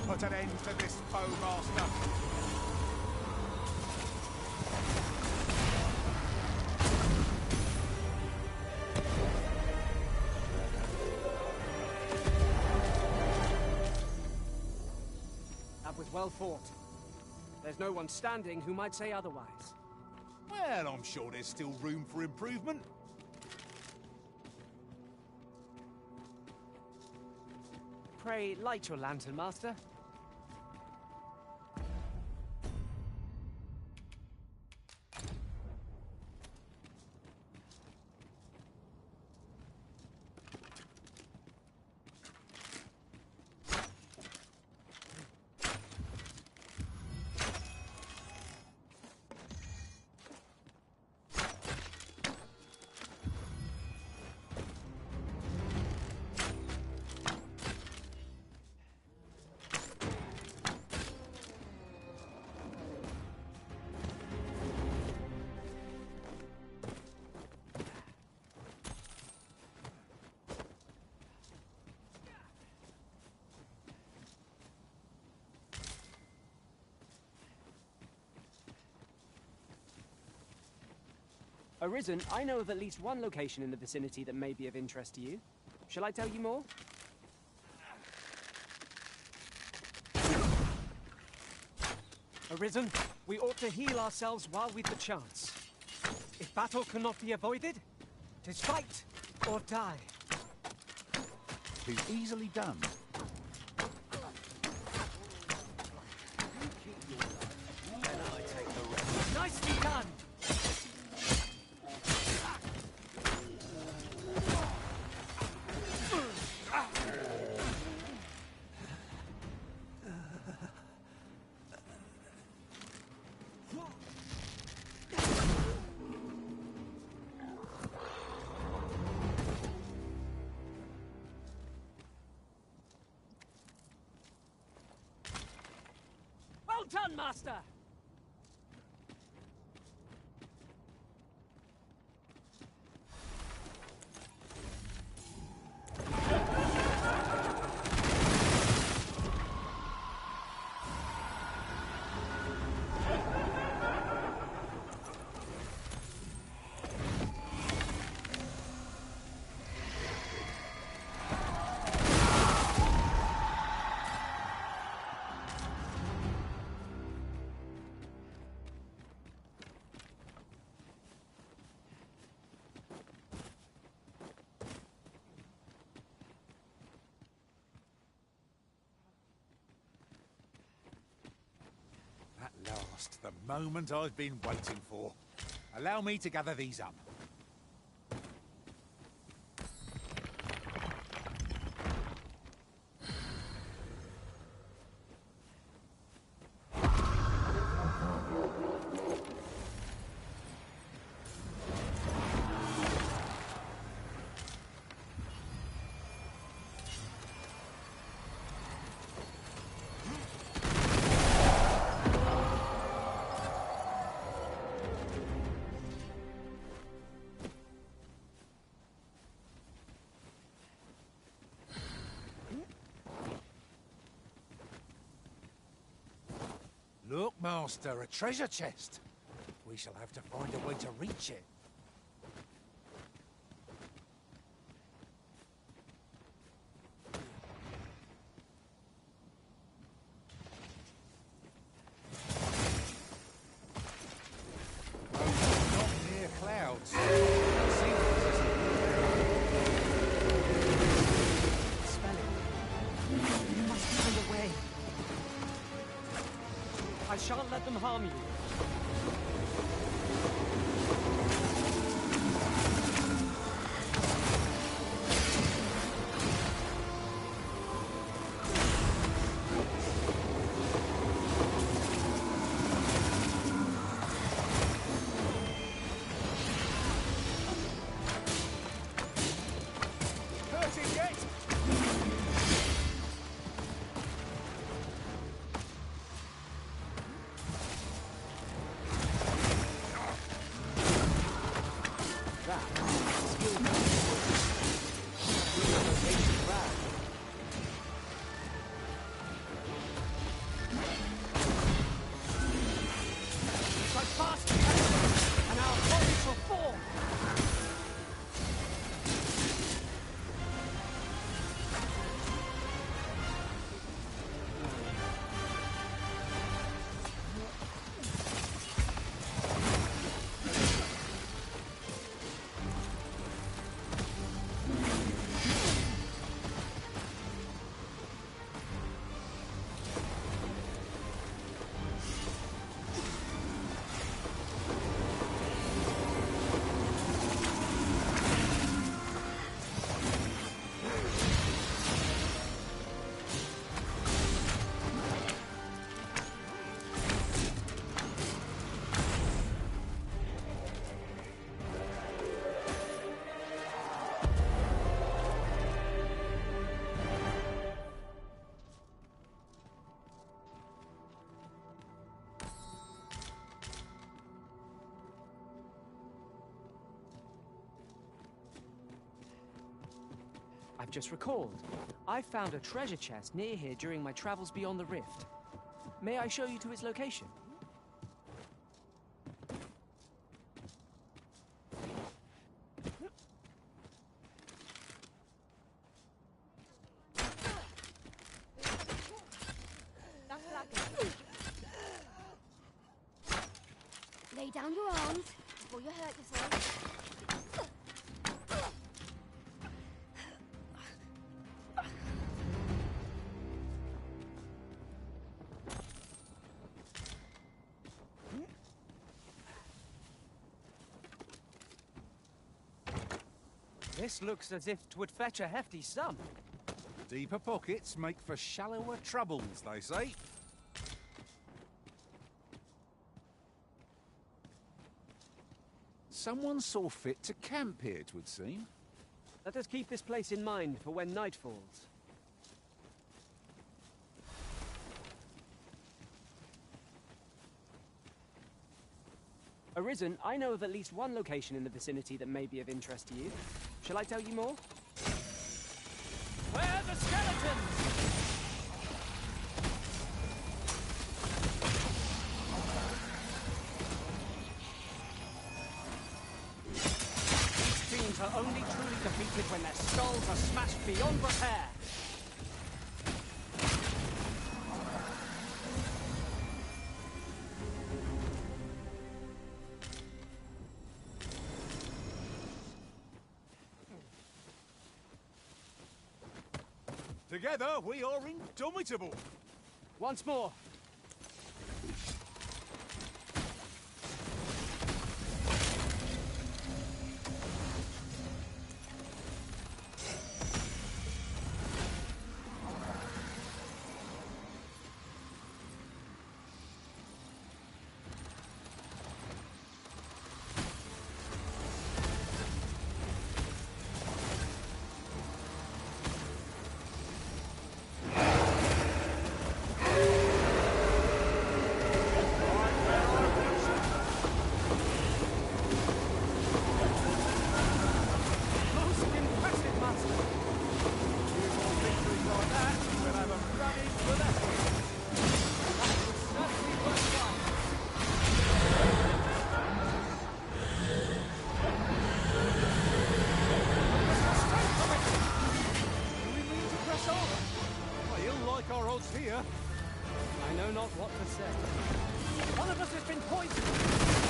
[SPEAKER 3] Put an end to this foe, Master.
[SPEAKER 2] well fought. There's no one standing who might say otherwise.
[SPEAKER 4] Well, I'm sure there's still room for improvement.
[SPEAKER 2] Pray, light your lantern, Master. Arisen, I know of at least one location in the vicinity that may be of interest to you. Shall I tell you more? Arisen, we ought to heal ourselves while we've the chance. If battle cannot be avoided, 'tis fight or die.
[SPEAKER 4] 'Tis easily done.
[SPEAKER 2] Nicely done! Well done, Master!
[SPEAKER 4] At last, the moment I've been waiting for. Allow me to gather these up. Look, Master, a treasure chest. We shall have to find a way to reach it. Not near clouds.
[SPEAKER 2] Spell it. You must find a way. I shan't let them harm you.
[SPEAKER 4] Hurting yet?
[SPEAKER 2] Strike fast, and our body shall fall. I've just recalled. I found a treasure chest near here during my travels beyond the rift. May I show you to its location?
[SPEAKER 14] Lay down your arms before you hurt yourself.
[SPEAKER 2] This looks as if 'twould fetch a hefty sum.
[SPEAKER 4] Deeper pockets make for shallower troubles, they say. Someone saw fit to camp here, 'twould seem.
[SPEAKER 2] Let us keep this place in mind for when night falls. Arisen, I know of at least one location in the vicinity that may be of interest to you. Shall I tell you more? Where are the skeletons? These fiends are only truly defeated when their skulls are smashed beyond repair.
[SPEAKER 3] Together, we are indomitable.
[SPEAKER 2] Once more.
[SPEAKER 3] Here.
[SPEAKER 2] I know not what to say. One of us has been poisoned.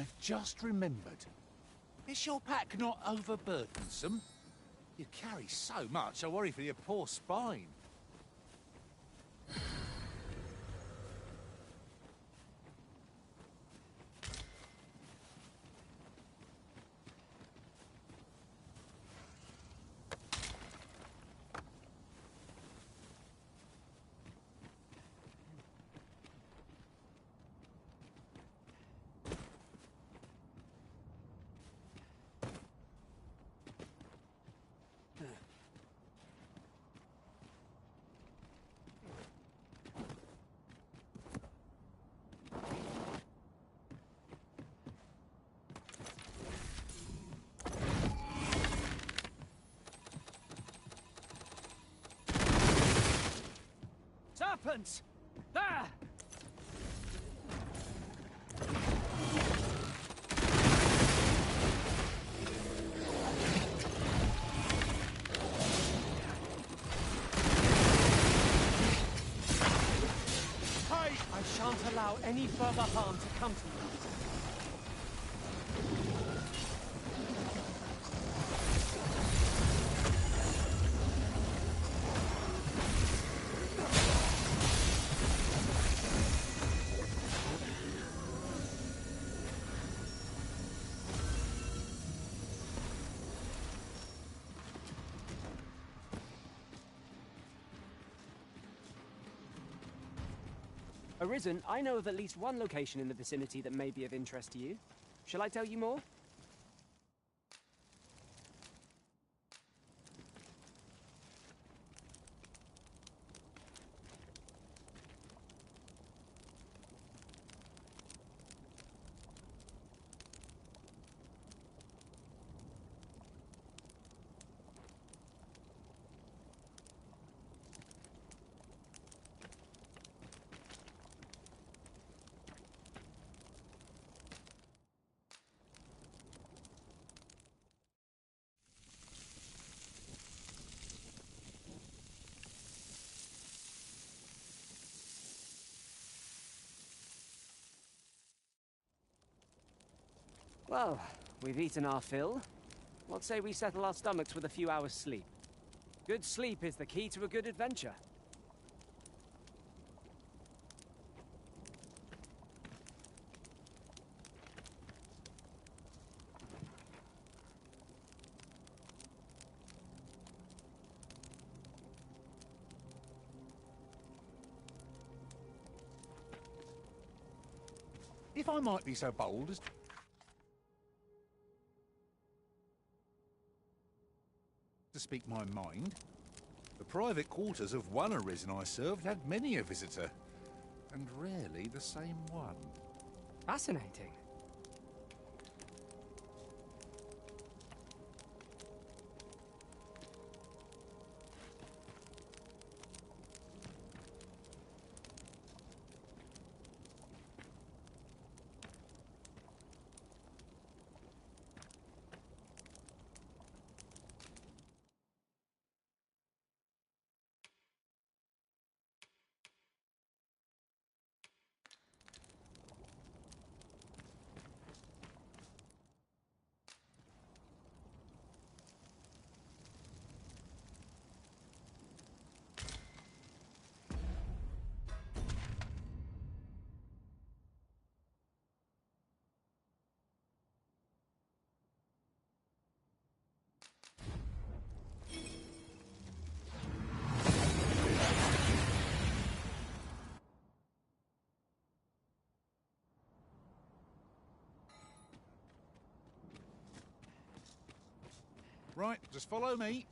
[SPEAKER 4] I've just remembered. Is your pack not overburdensome? You carry so much, I worry for your poor spine.
[SPEAKER 2] Serpents! There! Hey! I shan't allow any further harm to come to you. Arisen, I know of at least one location in the vicinity that may be of interest to you. Shall I tell you more? Well, we've eaten our fill. What say we settle our stomachs with a few hours' sleep? Good sleep is the key to a good adventure.
[SPEAKER 4] If I might be so bold as to speak my mind, the private quarters of one Arisen I served had many a visitor, and rarely the same one.
[SPEAKER 2] Fascinating.
[SPEAKER 4] Right, just follow me.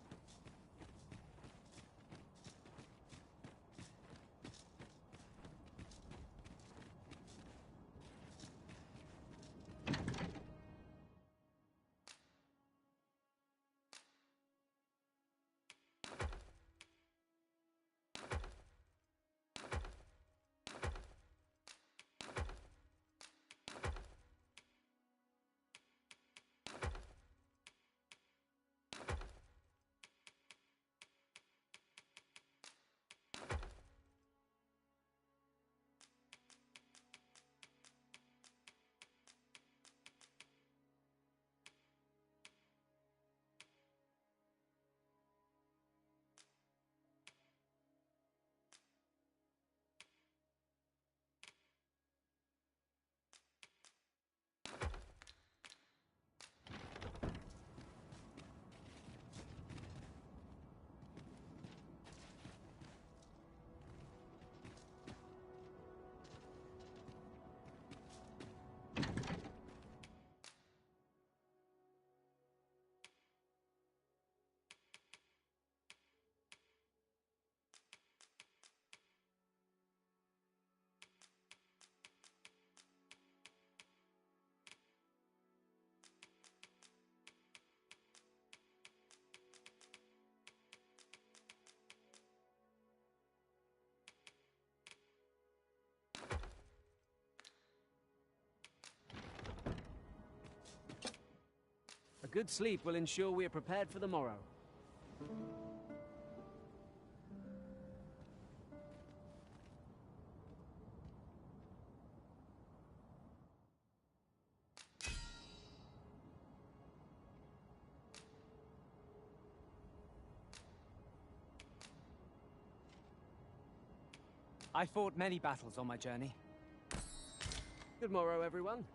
[SPEAKER 2] good sleep will ensure we are prepared for the morrow. I fought many battles on my journey. Good morrow, everyone.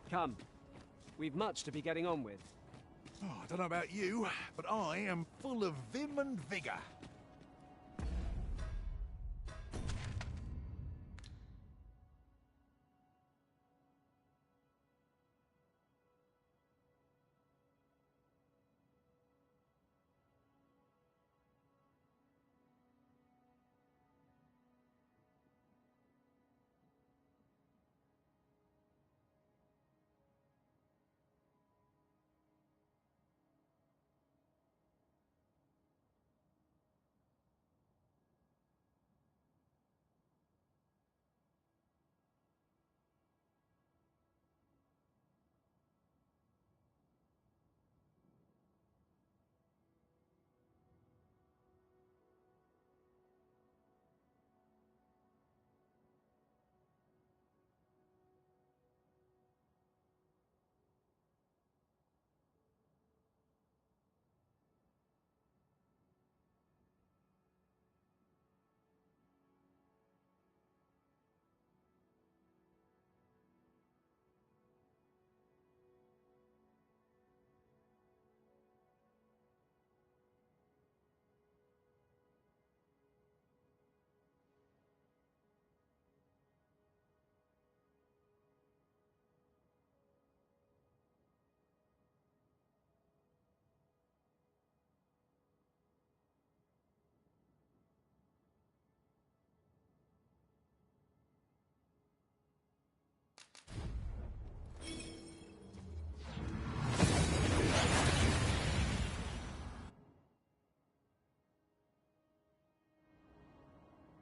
[SPEAKER 2] Come. We've much to be getting on with.
[SPEAKER 4] Oh, I don't know about you, but I am full of vim and vigour.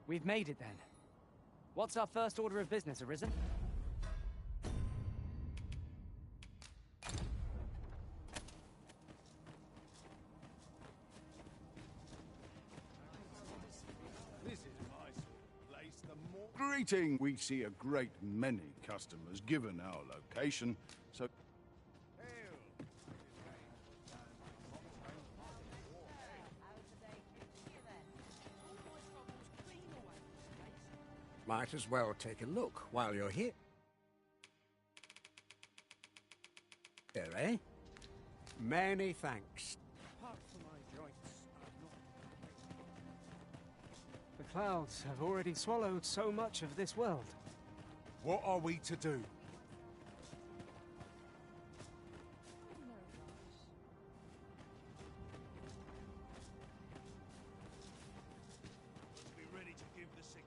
[SPEAKER 2] We've made it then. What's our first order of business, Arisen?
[SPEAKER 16] This is a nice place. The more
[SPEAKER 6] Greeting! We see a great many customers given our location, so...
[SPEAKER 19] Might as well take a look while you're here. Here, eh? Many thanks.
[SPEAKER 13] Apart from my joints,
[SPEAKER 2] The clouds have already swallowed so much of this world.
[SPEAKER 4] What are we to do?
[SPEAKER 16] be ready to give the signal.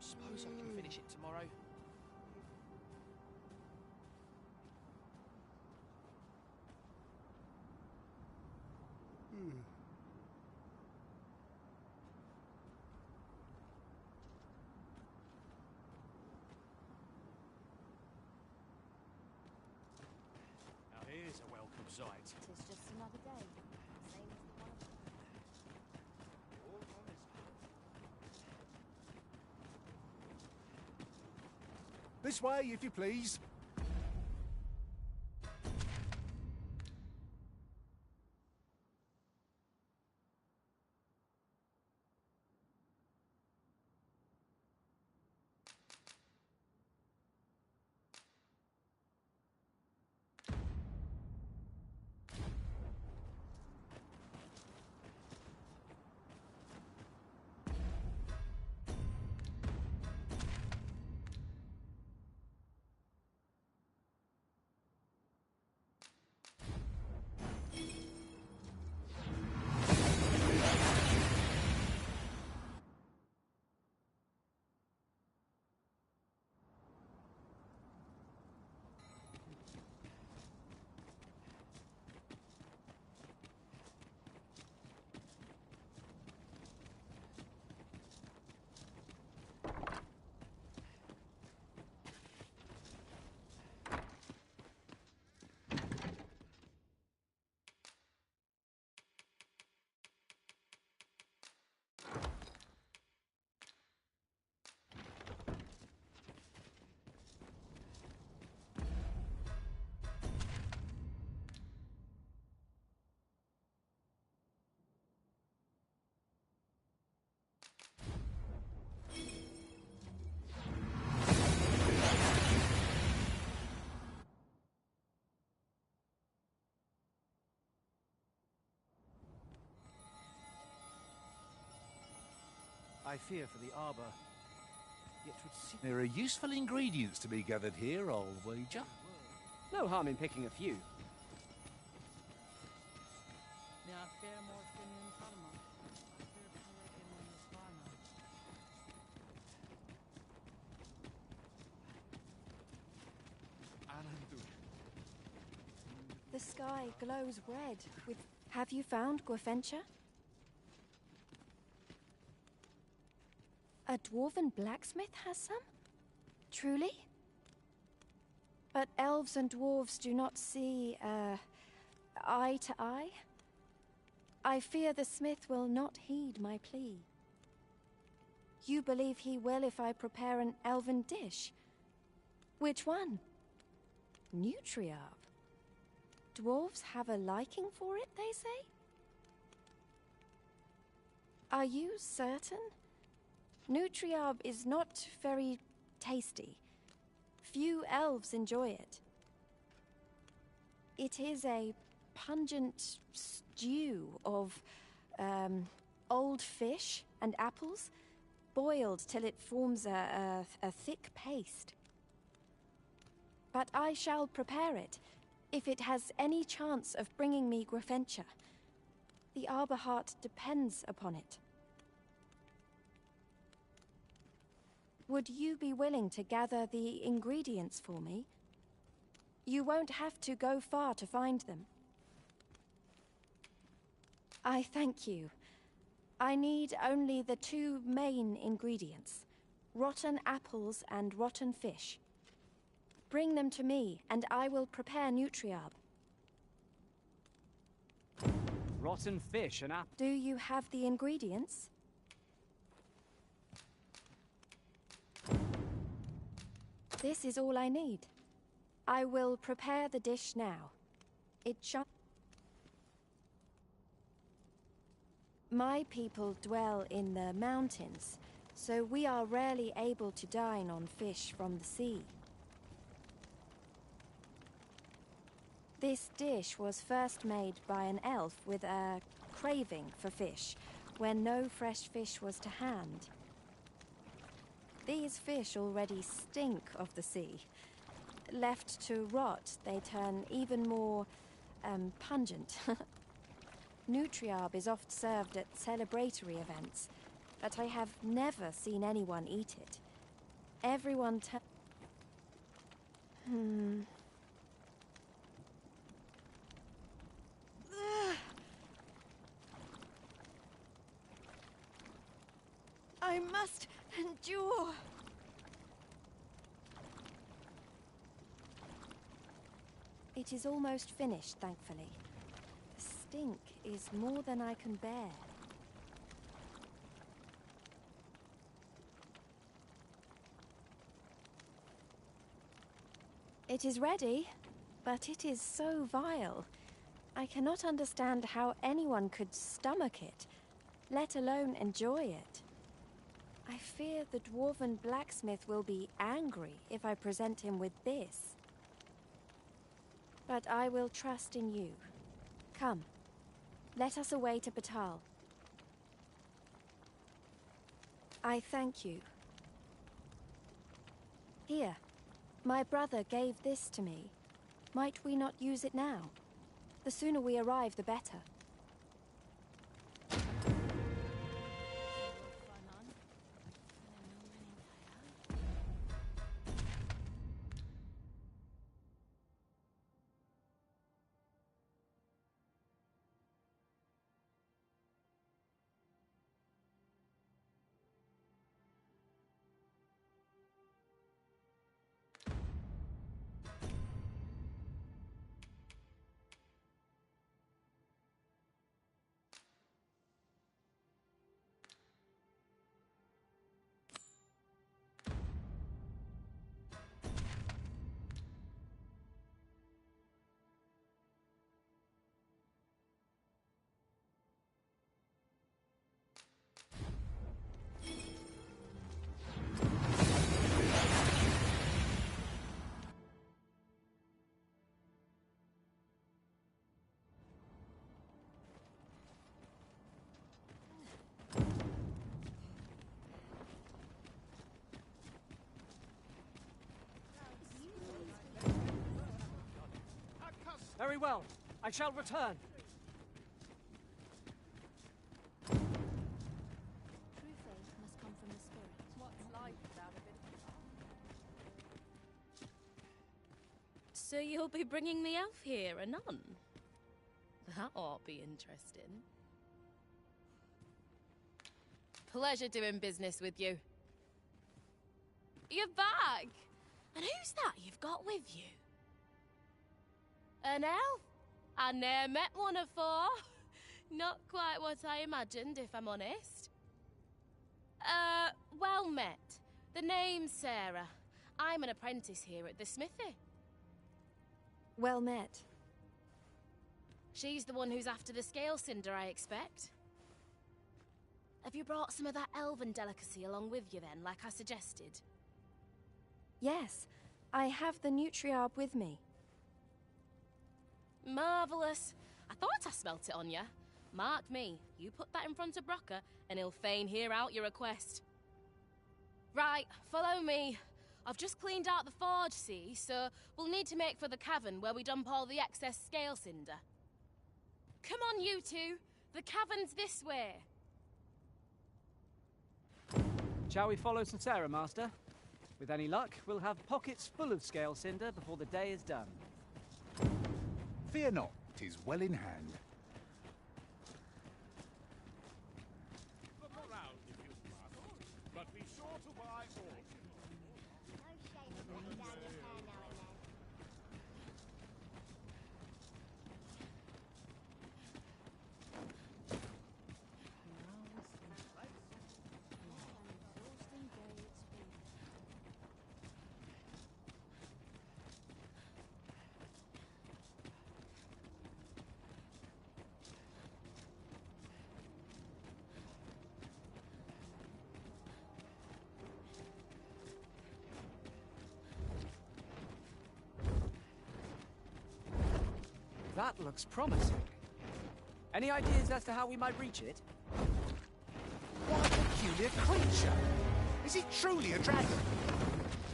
[SPEAKER 11] Suppose I can finish it tomorrow.
[SPEAKER 16] Now here's a welcome sight.
[SPEAKER 21] Tis just another day. Same as the one
[SPEAKER 4] This way, if you please.
[SPEAKER 11] I fear for the arbor. Yet would seem
[SPEAKER 4] There are useful ingredients to be gathered here, I'll wager.
[SPEAKER 2] No harm in picking a few.
[SPEAKER 12] The sky glows red with... Have you found Gwefencha? A dwarven blacksmith has some? Truly? But elves and dwarves do not see, eye to eye? I fear the smith will not heed my plea. You believe he will if I prepare an elven dish? Which one? Nutriarb. Dwarves have a liking for it, they say? Are you certain? Nutriarb is not very tasty. Few elves enjoy it. It is a pungent stew of old fish and apples, boiled till it forms a thick paste. But I shall prepare it, if it has any chance of bringing me Gwefencha. The Arbor Heart depends upon it. Would you be willing to gather the ingredients for me? You won't have to go far to find them. I thank you. I need only the two main ingredients: rotten apples and rotten fish. Bring them to me, and I will prepare Nutriarb.
[SPEAKER 2] Rotten fish and apple.
[SPEAKER 12] Do you have the ingredients? This is all I need. I will prepare the dish now. It shall... My people dwell in the mountains, so we are rarely able to dine on fish from the sea. This dish was first made by an elf with a craving for fish, when no fresh fish was to hand. These fish already stink of the sea. Left to rot, they turn even more, pungent. Nutriarb is oft served at celebratory events, but I have never seen anyone eat it. Everyone I must endure. It is almost finished, thankfully. The stink is more than I can bear. It is ready, but it is so vile. I cannot understand how anyone could stomach it, let alone enjoy it. I fear the dwarven blacksmith will be angry if I present him with this. But I will trust in you. Come, let us away to Batal. I thank you. Here, my brother gave this to me. Might we not use it now? The sooner we arrive, the better.
[SPEAKER 2] Very well. I shall return.
[SPEAKER 21] True faith must come from the spirit.
[SPEAKER 9] What's life without a bit of...
[SPEAKER 17] So you'll be bringing the elf here, a nun? That ought be interesting. Pleasure doing business with you. You're back! And who's that you've got with you? An elf? I ne'er met one afore. Not quite what I imagined, if I'm honest. Well met. The name's Sarah. I'm an apprentice here at the smithy.
[SPEAKER 12] Well met.
[SPEAKER 17] She's the one who's after the scale cinder, I expect. Have you brought some of that elven delicacy along with you then, like I suggested?
[SPEAKER 12] Yes, I have the Nutriarb with me.
[SPEAKER 17] Marvellous. I thought I smelt it on you. Mark me, you put that in front of Brocker, and he'll fain hear out your request. Right, follow me. I've just cleaned out the forge, see, so we'll need to make for the cavern where we dump all the excess scale cinder. Come on, you two. The cavern's this way.
[SPEAKER 2] Shall we follow St. Sarah, Master? With any luck, we'll have pockets full of scale cinder before the day is done.
[SPEAKER 4] Fear not, 'tis well in hand.
[SPEAKER 16] Look around if you must, but be sure to buy all.
[SPEAKER 21] No shame in putting down your hair now and then.
[SPEAKER 2] That looks promising. Any ideas as to how we might reach it?
[SPEAKER 4] What a peculiar creature! Is it truly a dragon?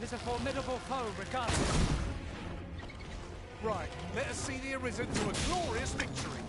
[SPEAKER 2] Tis a formidable foe, regardless.
[SPEAKER 4] Right, let us see the Arisen to a glorious victory!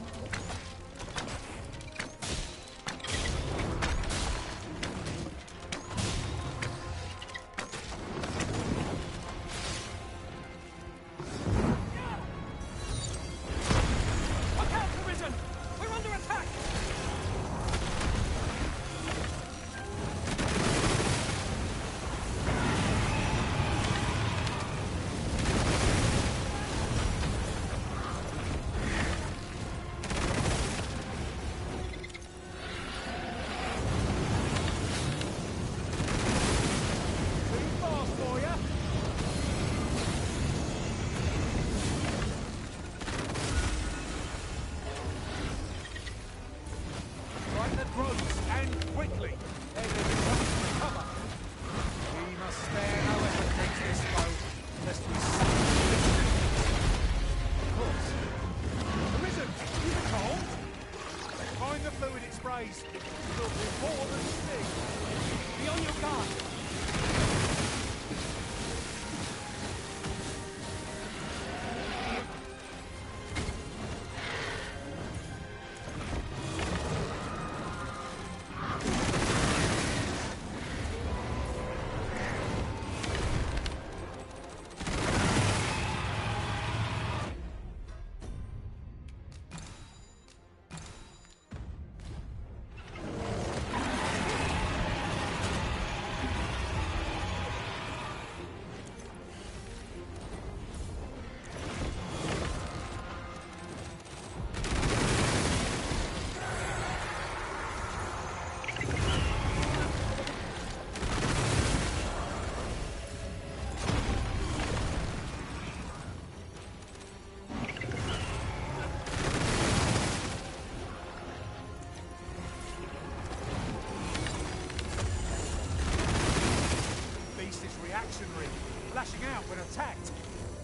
[SPEAKER 3] Lashing out when attacked.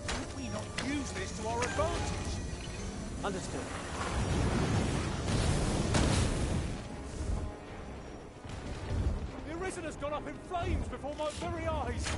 [SPEAKER 3] Could we not use this to our advantage?
[SPEAKER 2] Understood.
[SPEAKER 3] The Arisen has gone up in flames before my very eyes.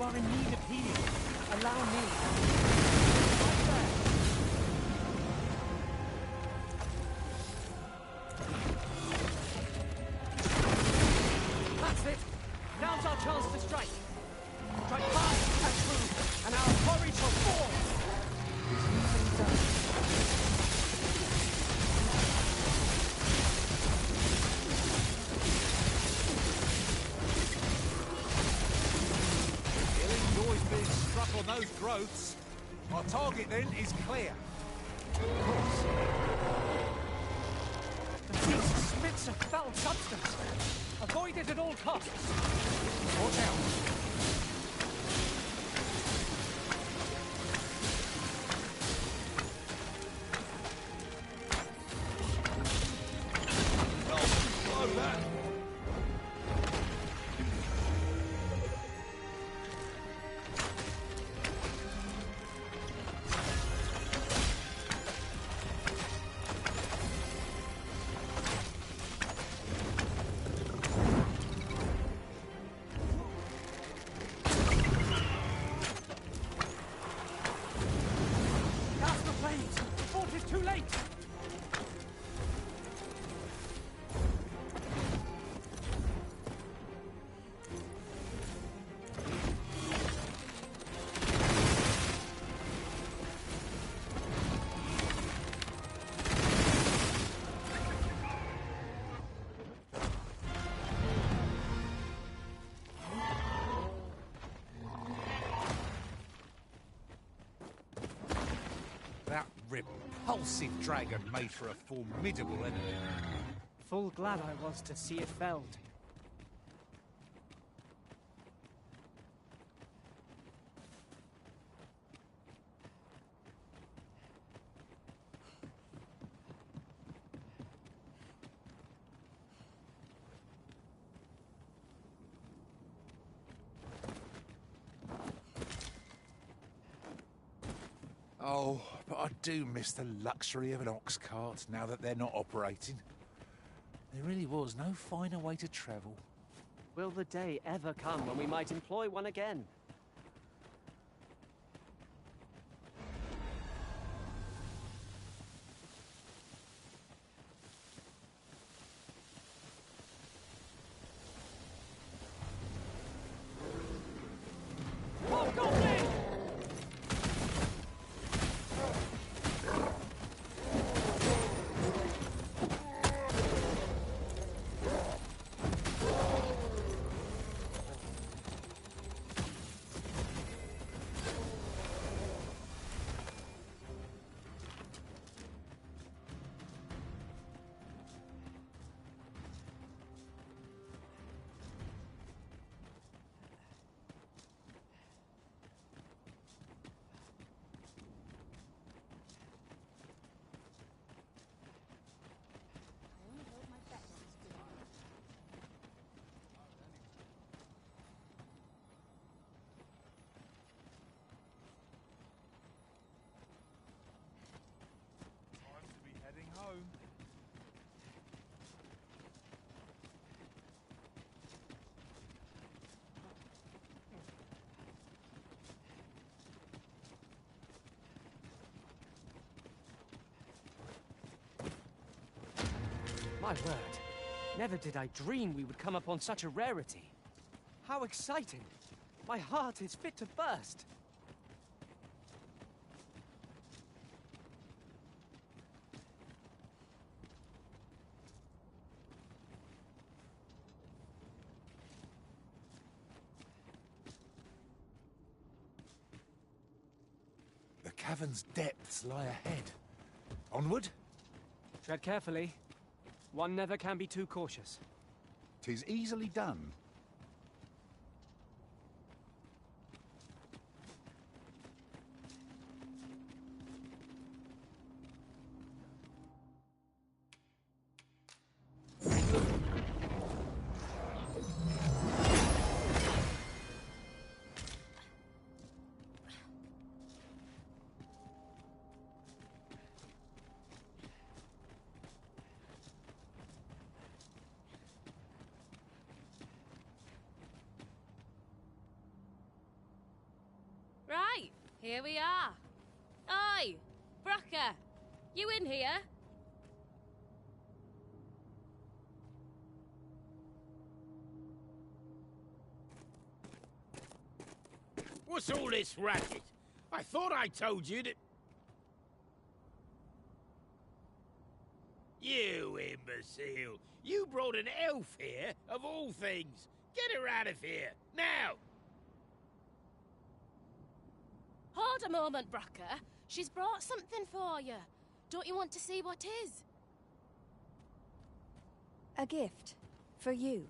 [SPEAKER 3] are in need of healing. Allow me.
[SPEAKER 2] That's it! Now's our chance to strike. Strike hard and true, and our quarry shall fall! Easily done.
[SPEAKER 3] On those growths. Our target then is clear.
[SPEAKER 2] The beast spits a foul substance. Avoid it at all costs.
[SPEAKER 3] Watch out. Oh, that. That repulsive dragon made for a formidable enemy.
[SPEAKER 2] Full glad I was to see it felled.
[SPEAKER 3] Oh, but I do miss the luxury of an ox cart now that they're not operating. There really was no finer way to travel.
[SPEAKER 2] Will the day ever come when we might employ one again? My word, never did I dream we would come upon such a rarity. How exciting! My heart is fit to burst.
[SPEAKER 3] The cavern's depths lie ahead. Onward?
[SPEAKER 2] Tread carefully. One never can be too cautious.
[SPEAKER 4] 'Tis easily done.
[SPEAKER 17] Here we are. Oi! Brocker! You in here?
[SPEAKER 16] What's all this racket? I thought I told you that... You imbecile! You brought an elf here, of all things! Get her out of here, now!
[SPEAKER 17] Hold a moment, Brocker. She's brought something for you. Don't you want to see what is?
[SPEAKER 12] A gift. For you.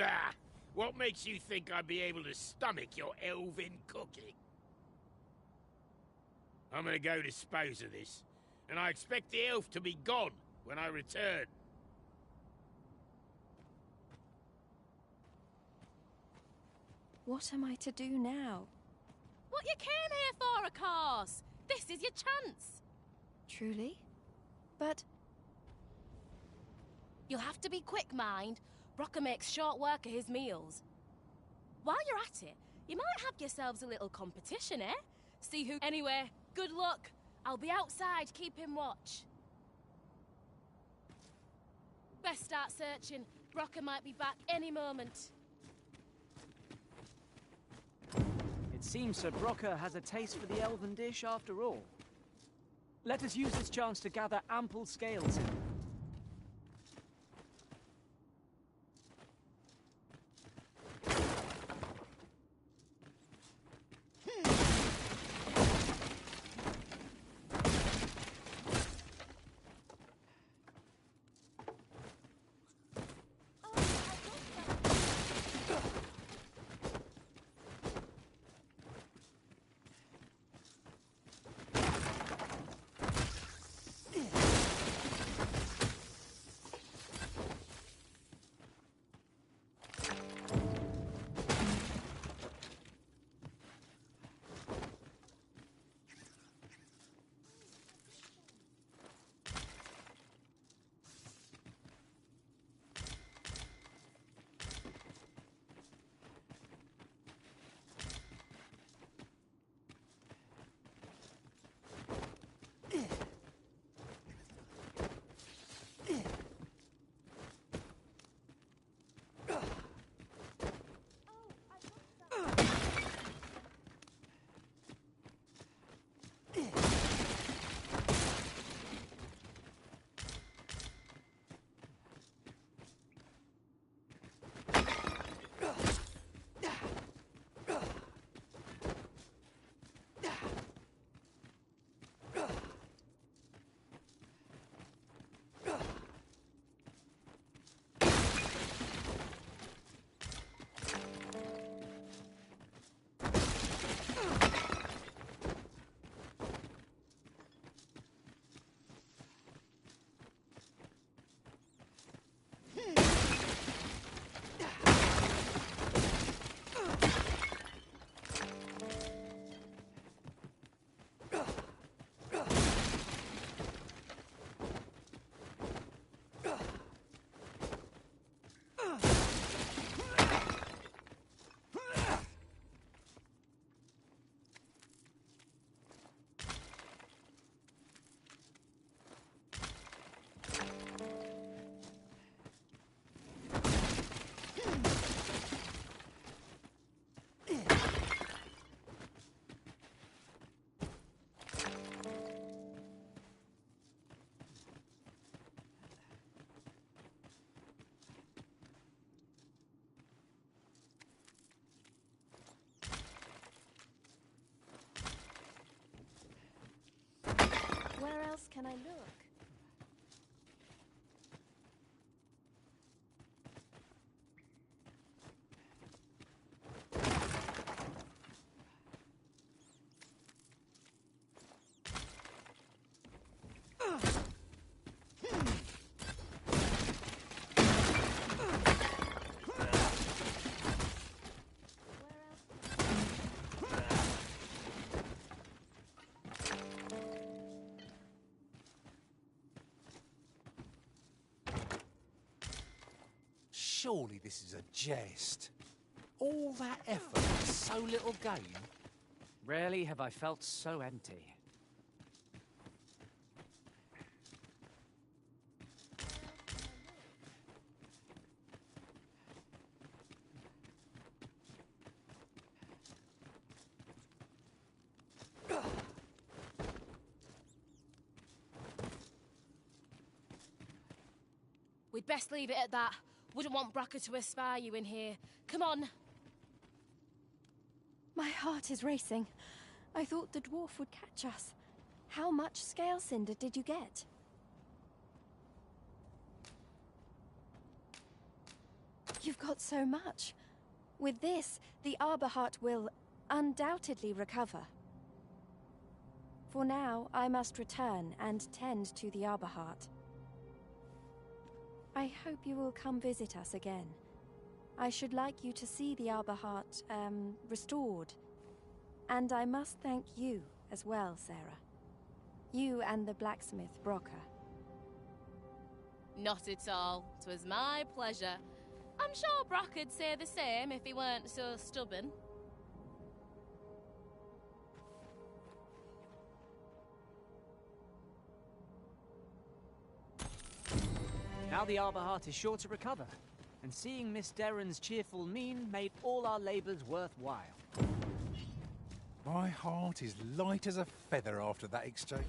[SPEAKER 16] Ah! What makes you think I'd be able to stomach your elven cooking? I'm gonna go dispose of this, and I expect the elf to be gone when I return.
[SPEAKER 12] What am I to do now?
[SPEAKER 17] What you came here for, of course! This is your chance!
[SPEAKER 12] Truly? But...
[SPEAKER 17] You'll have to be quick, mind. Brocker makes short work of his meals. While you're at it, you might have yourselves a little competition, eh? See who... Anyway, good luck. I'll be outside keeping watch. Best start searching. Brocker might be back any moment.
[SPEAKER 2] It seems Sir Brocker has a taste for the elven dish after all. Let us use this chance to gather ample scales in.
[SPEAKER 12] Where else can I look?
[SPEAKER 3] Surely this is a jest. All that effort for so little gain?
[SPEAKER 2] Rarely have I felt so empty.
[SPEAKER 17] We'd best leave it at that. Wouldn't want Braca to espy you in here. Come on.
[SPEAKER 12] My heart is racing. I thought the dwarf would catch us. How much scale cinder did you get? You've got so much. With this, the Arbor Heart will undoubtedly recover. For now, I must return and tend to the Arbor Heart. I hope you will come visit us again. I should like you to see the Arbor Heart, restored. And I must thank you as well, Sarah. You and the blacksmith, Brocker.
[SPEAKER 17] Not at all. 'Twas my pleasure. I'm sure Brock'd say the same if he weren't so stubborn.
[SPEAKER 2] Now the Arbor Heart is sure to recover, and seeing Miss Derren's cheerful mien made all our labours worthwhile.
[SPEAKER 3] My heart is light as a feather after that exchange.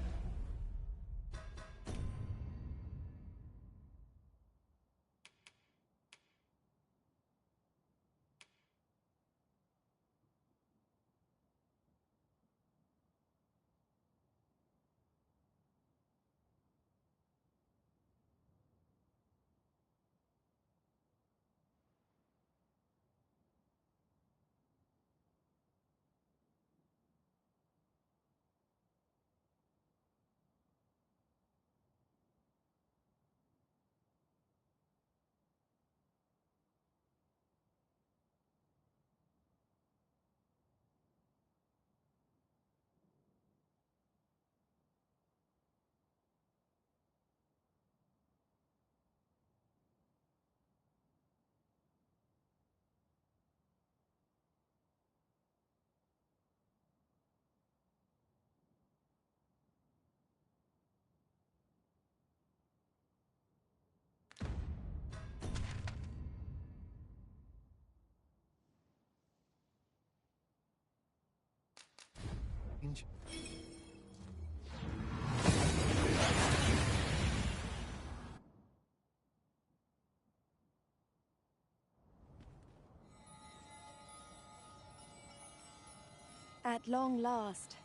[SPEAKER 12] At long last,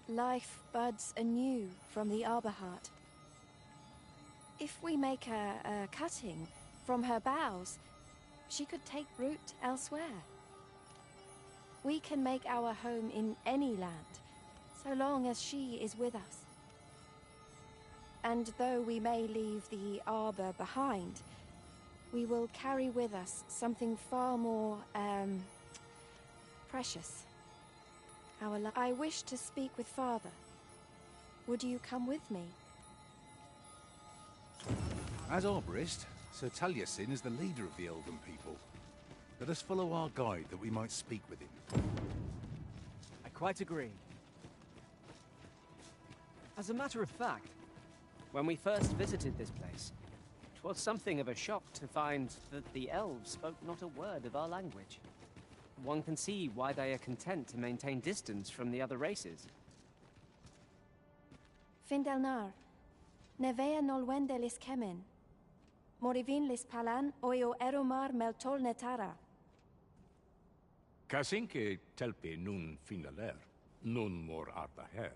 [SPEAKER 12] life buds anew from the Arbor Heart. If we make a cutting from her boughs, she could take root elsewhere. We can make our home in any land, so long as she is with us. And though we may leave the arbor behind, we will carry with us something far more, precious. I wish to speak with Father. Would you come with me?
[SPEAKER 3] As arborist, Sir Taliesin is the leader of the Elven people. Let us follow our guide that we might speak with him.
[SPEAKER 2] I quite agree. As a matter of fact, when we first visited this place, it was something of a shock to find that the elves spoke not a word of our language. One can see why they are content to maintain distance from the other races.
[SPEAKER 12] Findelnar, nevea nolwende lis kemen. Morivin lis palan oio eromar meltol netara.
[SPEAKER 7] Kasinke telpe nun finaler, nun mor arta her.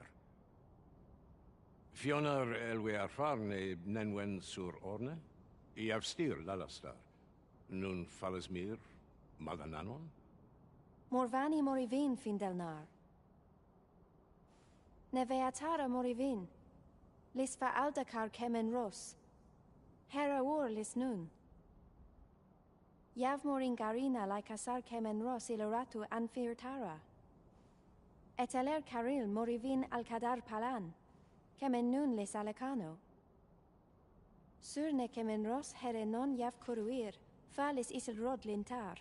[SPEAKER 7] Fionar elwe arfarne nenwen sur orne, iavstir lalastar, nun falasmir malananon?
[SPEAKER 12] Morvani morivin Findelnar. Neveatara morivin. Lis fa aldakar kemen ros. Hera ur lis nun. Yav morin garina like asar kemen ros iloratu anfirtara. Eteler caril morivin alcadar palan. Kemen nun lis alecano. Surne kemen ros here non yav kuruir. Falis isil rod lintar.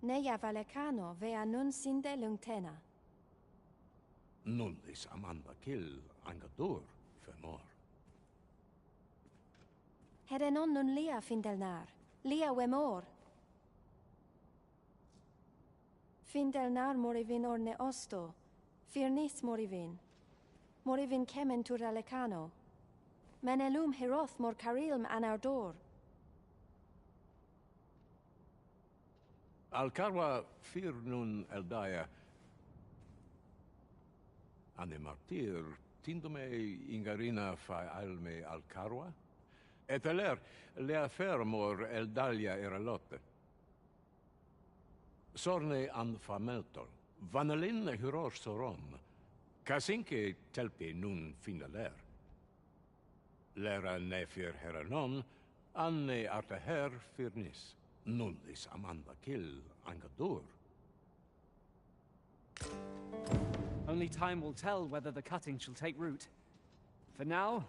[SPEAKER 12] Neia Valecano vea nun sinde lungtena.
[SPEAKER 7] Nun lis Amanda kill Angadur femor.
[SPEAKER 12] Herenon nun lia Findelnar. Lia wemor. Findelnar morivin orne osto. Firnis morivin. Morivin kemen turalecano. Menelum hiroth mor carilm anardor.
[SPEAKER 7] Alcarwa fir nun eldaya. Ane martir tindume ingarina fa alme Alcarwa? Et aler lea fermor eldalia eralotte. Sorne an fameltol. Vanelin hyror soron. Kasinke telpe nun finaler. Lera nefir heranon, anne arteher firnis. Nullis Amanda kill Angadur.
[SPEAKER 2] Only time will tell whether the cutting shall take root. For now,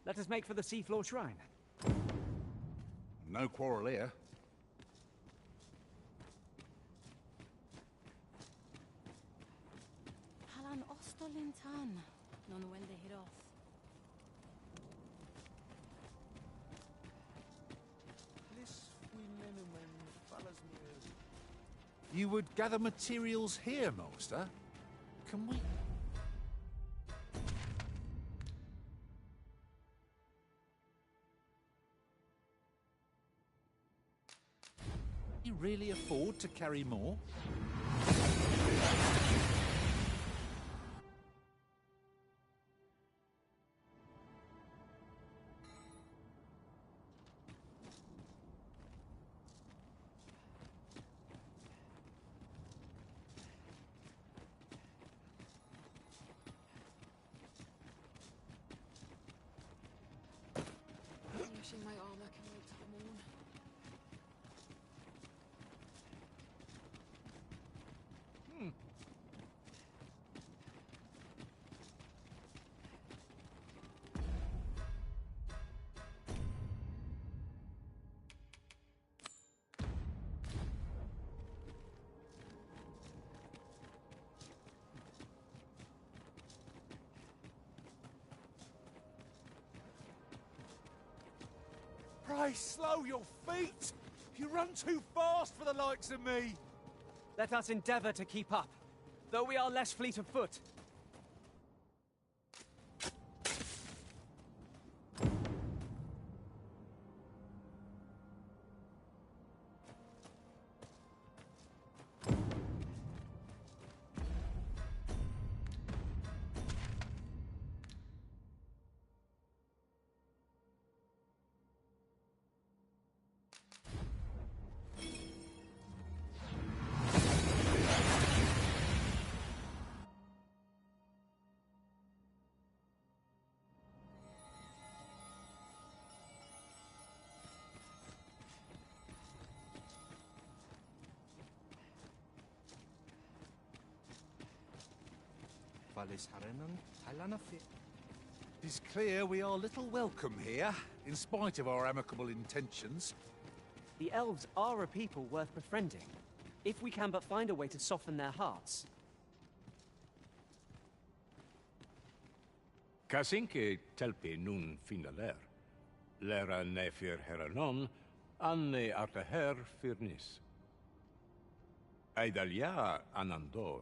[SPEAKER 2] let us make for the seafloor shrine.
[SPEAKER 4] No quarrel here.
[SPEAKER 17] Halan ostolintan, non wende hiroth.
[SPEAKER 3] You would gather materials here, Master? Can we... You really afford to carry more?
[SPEAKER 17] Wishing my armor can wait till the morn.
[SPEAKER 3] Pray, slow your feet! You run too fast for the likes of me!
[SPEAKER 2] Let us endeavor to keep up, though we are less fleet of foot.
[SPEAKER 3] It's clear we are little welcome here, in spite of our amicable intentions.
[SPEAKER 2] The elves are a people worth befriending, if we can but find a way to soften their hearts.
[SPEAKER 7] Kasinke telpe nun finaler. Lera nefir heranon, anne arteher firnis. Eidalia anandor,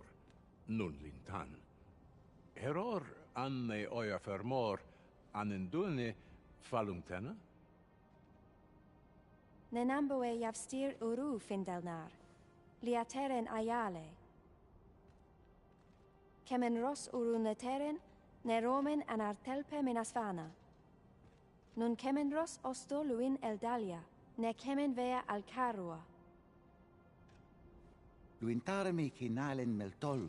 [SPEAKER 7] nun lintan. Heror anne oia fermor, anendune falumtena?
[SPEAKER 12] Nenamboe javstir uru Findelnar. Liateren ayale. Kemen ros uru neteren, ne romen anartelpe minasfana. Nun kemen ros osto luin eldalia, ne kemen vea alcarua.
[SPEAKER 8] Luintarme kinalen meltol,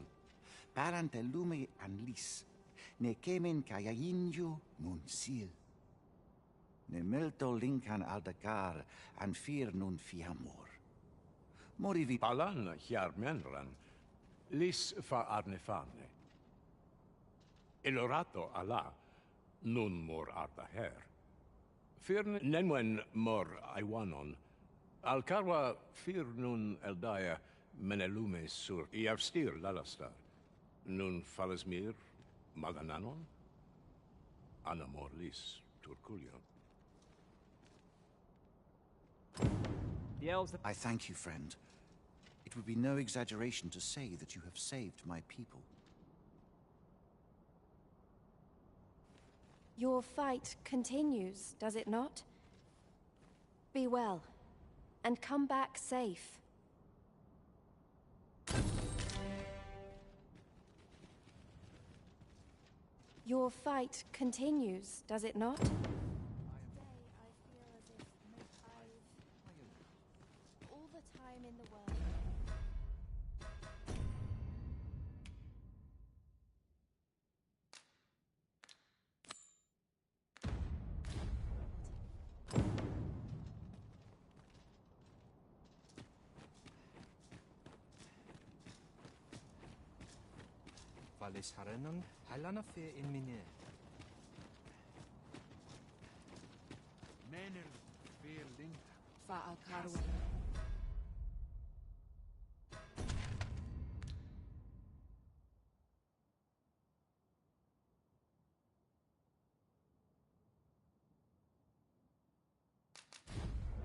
[SPEAKER 8] parante lume anlis, ne kemen kayayinju nun sil. Ne meltol linkan aldagar, an fir nun fiamor. Morivi
[SPEAKER 7] Palan hiarmenran, lis fa arnefane. Elorato ala, nun mor ardaher. Firn nenwen mor aiwanon, Alcarwa fir nun eldaya menelume sur iavstir lalastar. Nun falasmir magananon? Anamorlis turkulion.
[SPEAKER 2] The elves...
[SPEAKER 8] I thank you, friend. It would be no exaggeration to say that you have saved my people.
[SPEAKER 12] Your fight continues, does it not? Be well, and come back safe. Your fight continues, does it not? Today I feel as if I've all the time in the world.
[SPEAKER 11] Valis Harenon, Halana Fe in Mine.
[SPEAKER 3] Menel, Fear Linta.
[SPEAKER 9] Fa Alcarwa.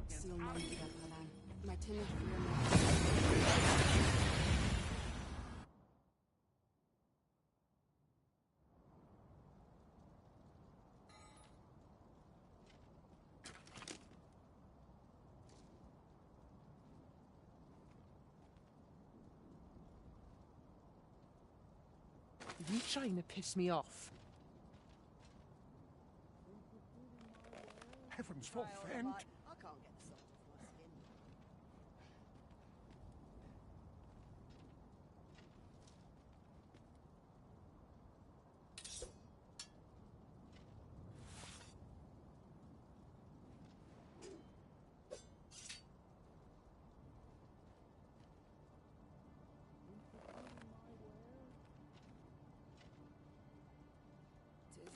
[SPEAKER 14] Sil non via palan. My tinne
[SPEAKER 2] Are you trying to piss me off?
[SPEAKER 19] Heavens forfend!
[SPEAKER 10] I can't get the salt off my skin.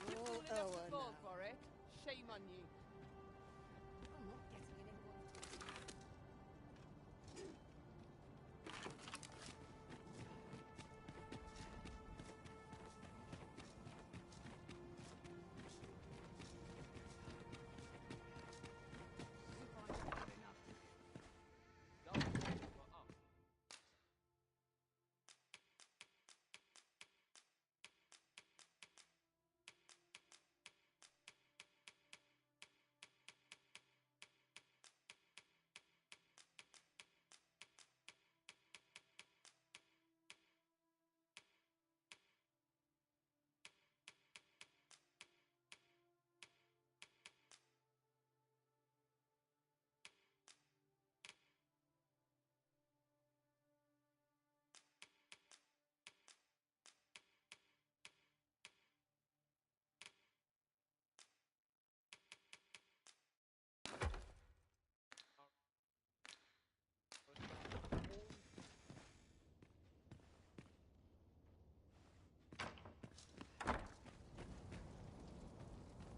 [SPEAKER 9] You're fool enough to fall for it. Shame on you.
[SPEAKER 10] I'm not getting in anyone's...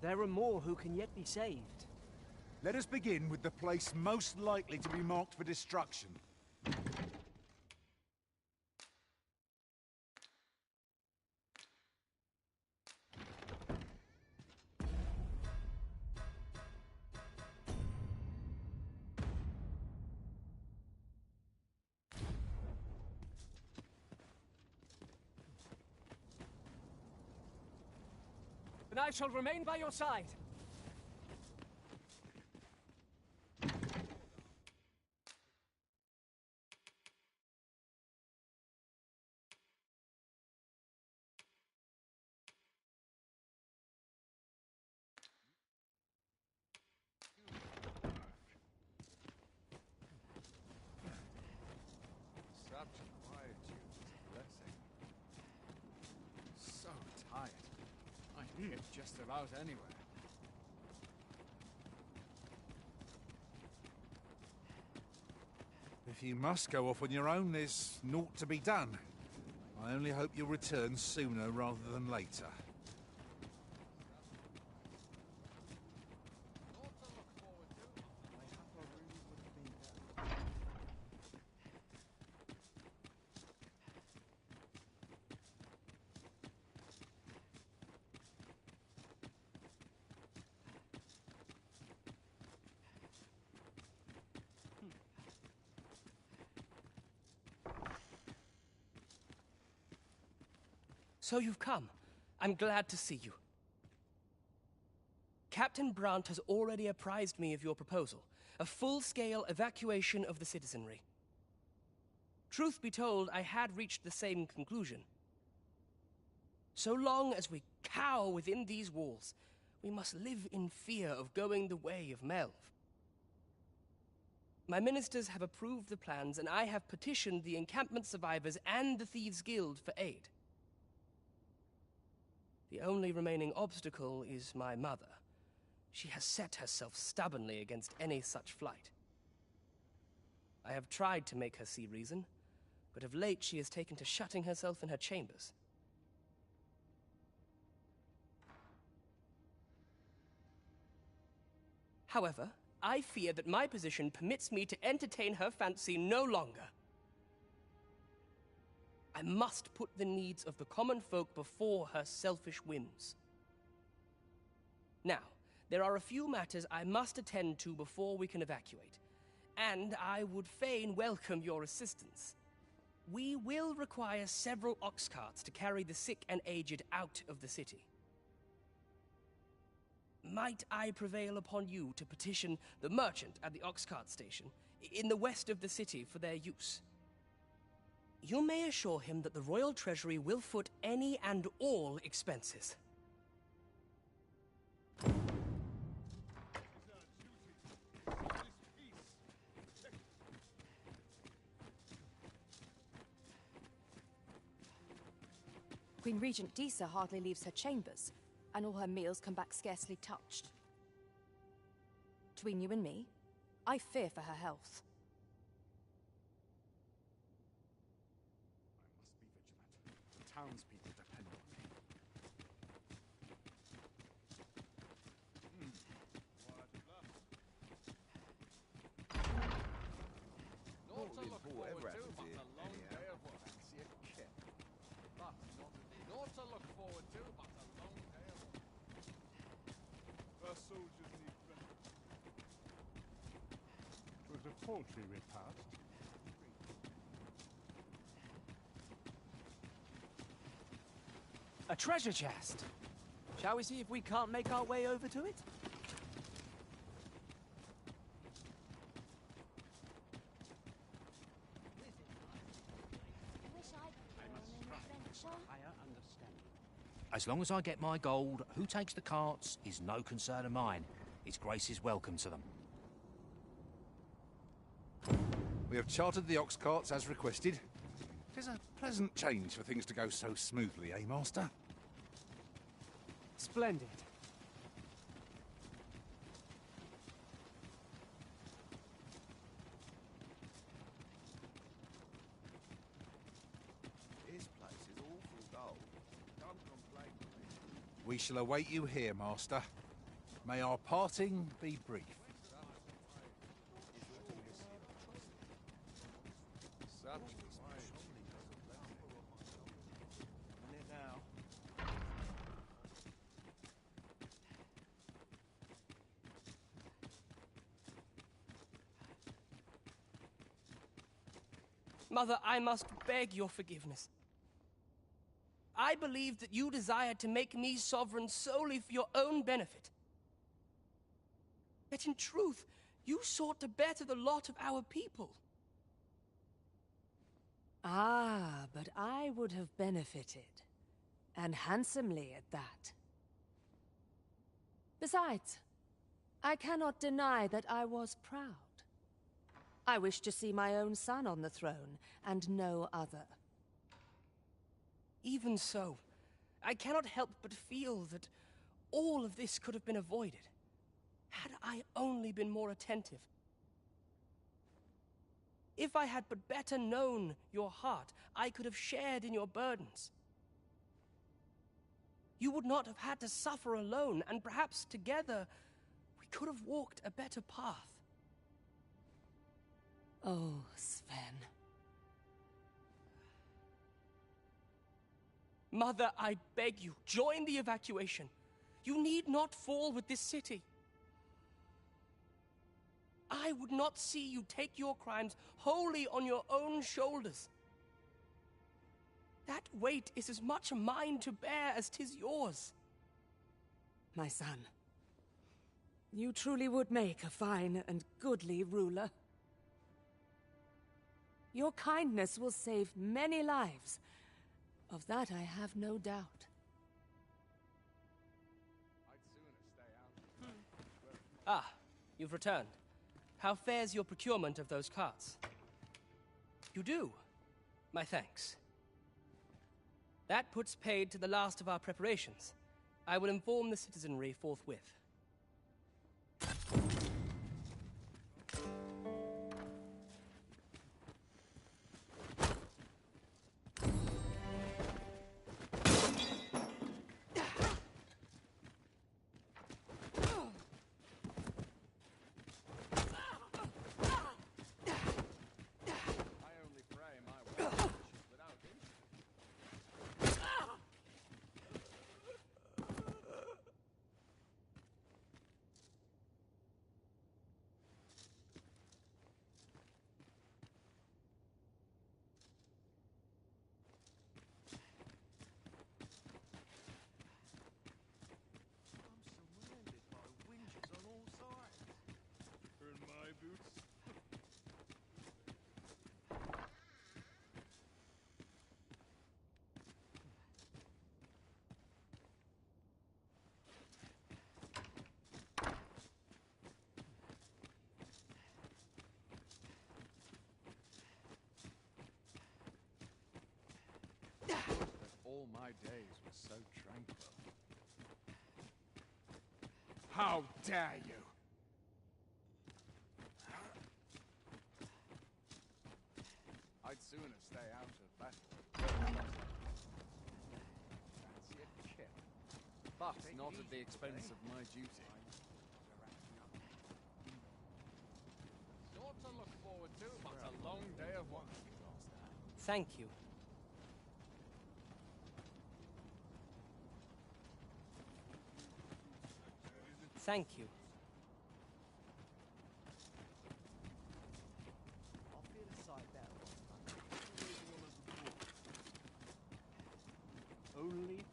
[SPEAKER 2] There are more who can yet be saved.
[SPEAKER 3] Let us begin with the place most likely to be marked for destruction.
[SPEAKER 2] And I shall remain by your side.
[SPEAKER 3] Such quietude, blessing. So tired. I need it just about anywhere. If you must go off on your own, there's naught to be done. I only hope you'll return sooner rather than later.
[SPEAKER 1] So you've come. I'm glad to see you. Captain Brandt has already apprised me of your proposal, a full-scale evacuation of the citizenry. Truth be told, I had reached the same conclusion. So long as we cower within these walls, we must live in fear of going the way of Melv. My ministers have approved the plans, and I have petitioned the encampment survivors and the Thieves' Guild for aid. The only remaining obstacle is my mother. She has set herself stubbornly against any such flight. I have tried to make her see reason, but of late she has taken to shutting herself in her chambers. However, I fear that my position permits me to entertain her fancy no longer. I must put the needs of the common folk before her selfish whims. Now, there are a few matters I must attend to before we can evacuate, and I would fain welcome your assistance. We will require several ox carts to carry the sick and aged out of the city. Might I prevail upon you to petition the merchant at the ox cart station in the west of the city for their use? You may assure him that the Royal Treasury will foot any and all expenses.
[SPEAKER 9] Queen Regent Disa hardly leaves her chambers, and all her meals come back scarcely touched. Between you and me, I fear for her health.
[SPEAKER 6] The townspeople depend on me.
[SPEAKER 4] Not to look forward to, but a long day of work. Fancy a kip. But not to look forward to, but a long day of work.
[SPEAKER 6] Our soldiers need bread. It was a paltry repast.
[SPEAKER 2] A treasure chest! Shall we see if we can't make our way over to it?
[SPEAKER 22] As long as I get my gold, who takes the carts is no concern of mine. His Grace is welcome to them.
[SPEAKER 3] We have chartered the ox carts as requested. It is a pleasant change for things to go so smoothly, eh, Master?
[SPEAKER 2] Splendid.
[SPEAKER 8] This place is awful dull. Don't complain.
[SPEAKER 3] We shall await you here, Master. May our parting be brief.
[SPEAKER 1] Mother, I must beg your forgiveness. I believed that you desired to make me sovereign solely for your own benefit. Yet in truth, you sought to better the lot of our people.
[SPEAKER 9] Ah, but I would have benefited. And handsomely at that. Besides, I cannot deny that I was proud. I wished to see my own son on the throne, and no other.
[SPEAKER 1] Even so, I cannot help but feel that all of this could have been avoided, had I only been more attentive. If I had but better known your heart, I could have shared in your burdens. You would not have had to suffer alone, and perhaps together we could have walked a better path.
[SPEAKER 9] Oh, Sven.
[SPEAKER 1] Mother, I beg you, join the evacuation. You need not fall with this city. I would not see you take your crimes wholly on your own shoulders. That weight is as much mine to bear as 'tis yours.
[SPEAKER 9] My son, you truly would make a fine and goodly ruler. Your kindness will save many lives. Of that I have no doubt.
[SPEAKER 1] Ah, you've returned. How fares your procurement of those carts? You do? My thanks. That puts paid to the last of our preparations. I will inform the citizenry forthwith.
[SPEAKER 4] All my days were so tranquil. How dare you! I'd sooner stay out of battle. Fancy a kip. But not at the expense of my duty. Not to look forward to, but a long day of work.
[SPEAKER 1] Thank you. Thank you.
[SPEAKER 11] I'll feel a sight better. Only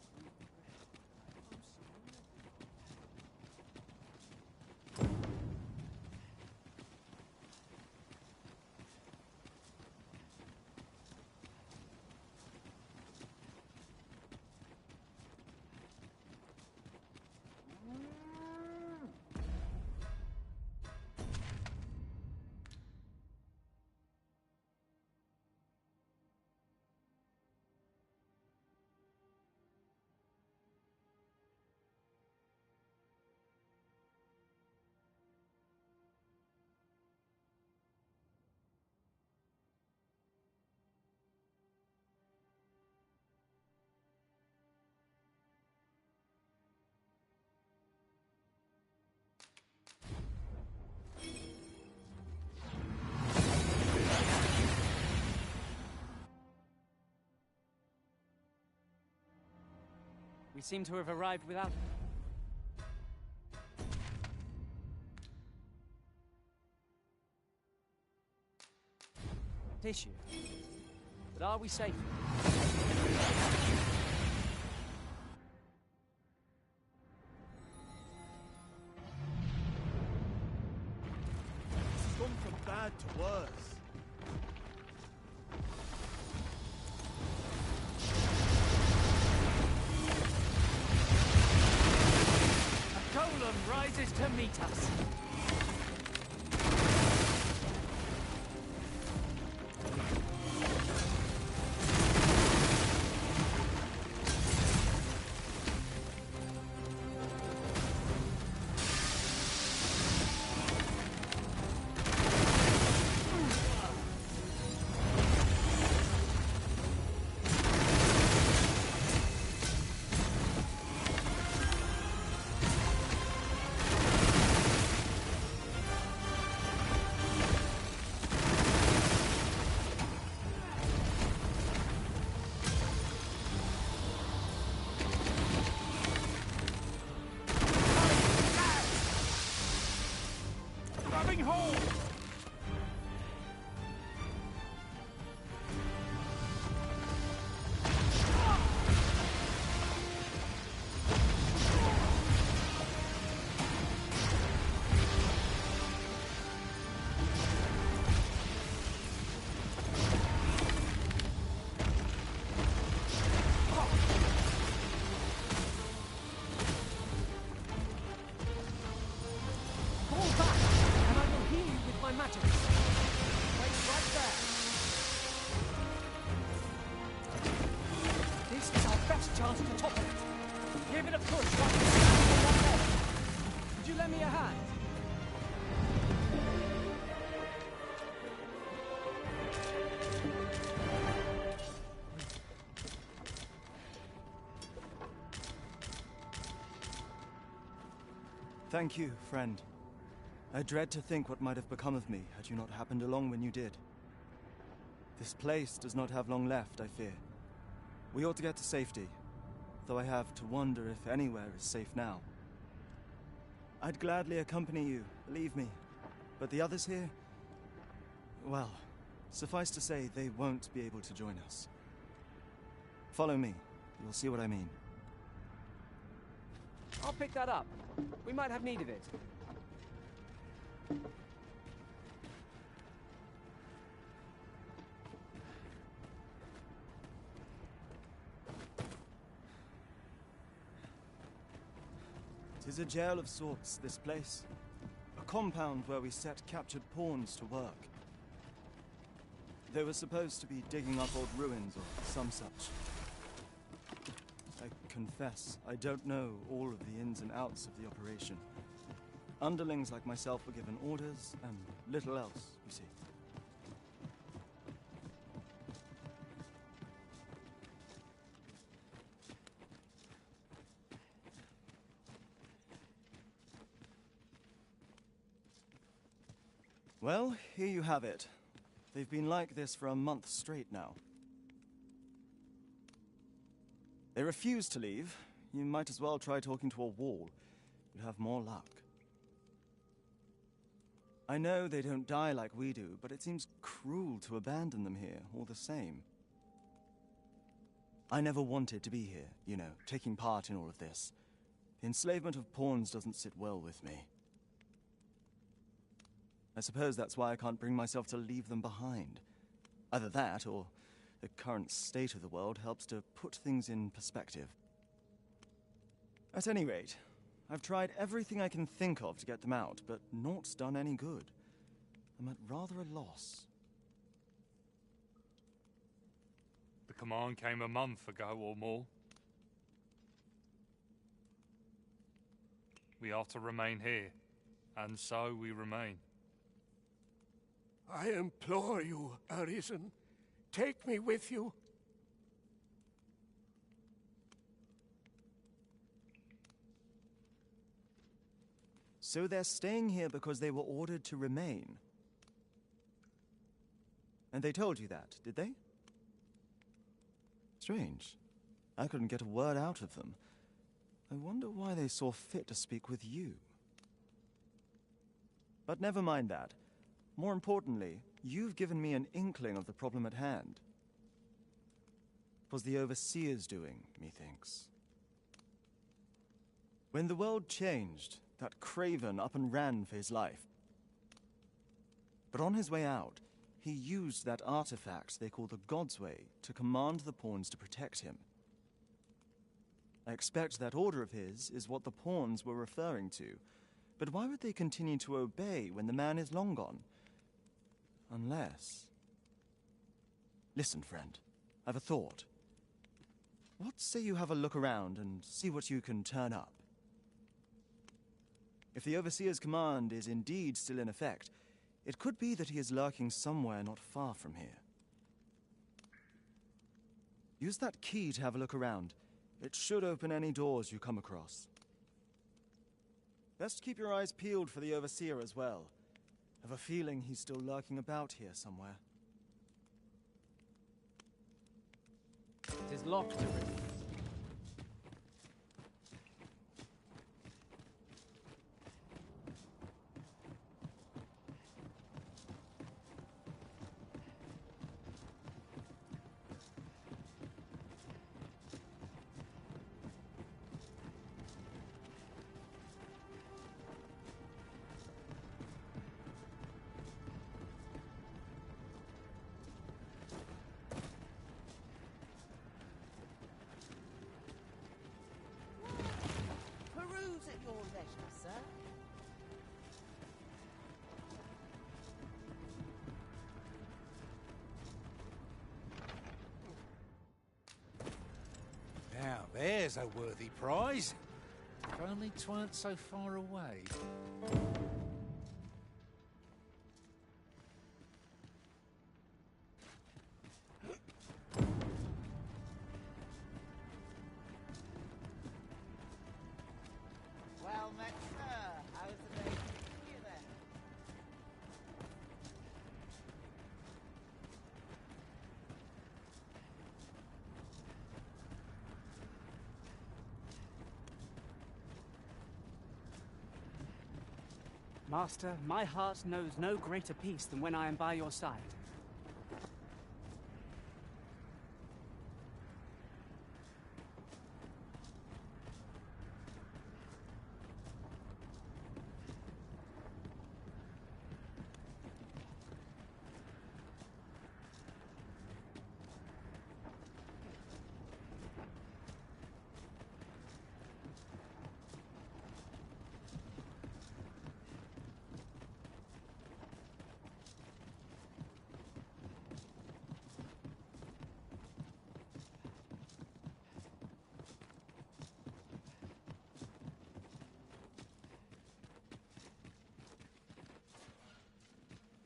[SPEAKER 2] We seem to have arrived without... issue. But are we safe?
[SPEAKER 11] It's gone from bad to worse.
[SPEAKER 2] A golem rises to meet us.
[SPEAKER 5] Thank you, friend. I dread to think what might have become of me had you not happened along when you did. This place does not have long left, I fear. We ought to get to safety, though I have to wonder if anywhere is safe now. I'd gladly accompany you, believe me, but the others here, well, suffice to say they won't be able to join us. Follow me, you'll see what I mean.
[SPEAKER 2] I'll pick that up. We might have need of it.
[SPEAKER 5] Tis a jail of sorts, this place. A compound where we set captured pawns to work. They were supposed to be digging up old ruins or some such. I confess, I don't know all of the ins and outs of the operation. Underlings like myself were given orders, and little else, you see. Well, here you have it. They've been like this for a month straight now. They refuse to leave. You might as well try talking to a wall. You'd have more luck. I know they don't die like we do, but it seems cruel to abandon them here, all the same. I never wanted to be here, you know, taking part in all of this. The enslavement of pawns doesn't sit well with me. I suppose that's why I can't bring myself to leave them behind. Either that, or the current state of the world helps to put things in perspective. At any rate, I've tried everything I can think of to get them out, but naught's done any good. I'm at rather a loss.
[SPEAKER 13] The command came a month ago or more. We are to remain here, and so we remain.
[SPEAKER 19] I implore you, Arisen. Take me with you.
[SPEAKER 5] So they're staying here because they were ordered to remain. And they told you that, did they? Strange. I couldn't get a word out of them. I wonder why they saw fit to speak with you. But never mind that. More importantly, you've given me an inkling of the problem at hand. 'Twas the Overseer's doing, methinks. When the world changed, that craven up and ran for his life. But on his way out, he used that artifact they call the God's Way to command the pawns to protect him. I expect that order of his is what the pawns were referring to, but why would they continue to obey when the man is long gone? Unless... Listen, friend. I've a thought. What say you have a look around and see what you can turn up? If the Overseer's command is indeed still in effect, it could be that he is lurking somewhere not far from here. Use that key to have a look around. It should open any doors you come across. Best keep your eyes peeled for the Overseer as well. I have a feeling he's still lurking about here somewhere.
[SPEAKER 2] It is locked, Arisen.
[SPEAKER 10] At your leisure, sir.
[SPEAKER 3] Now, there's a worthy prize. If only 'tweren't so far away.
[SPEAKER 10] Well met, sir.
[SPEAKER 2] Master, my heart knows no greater peace than when I am by your side.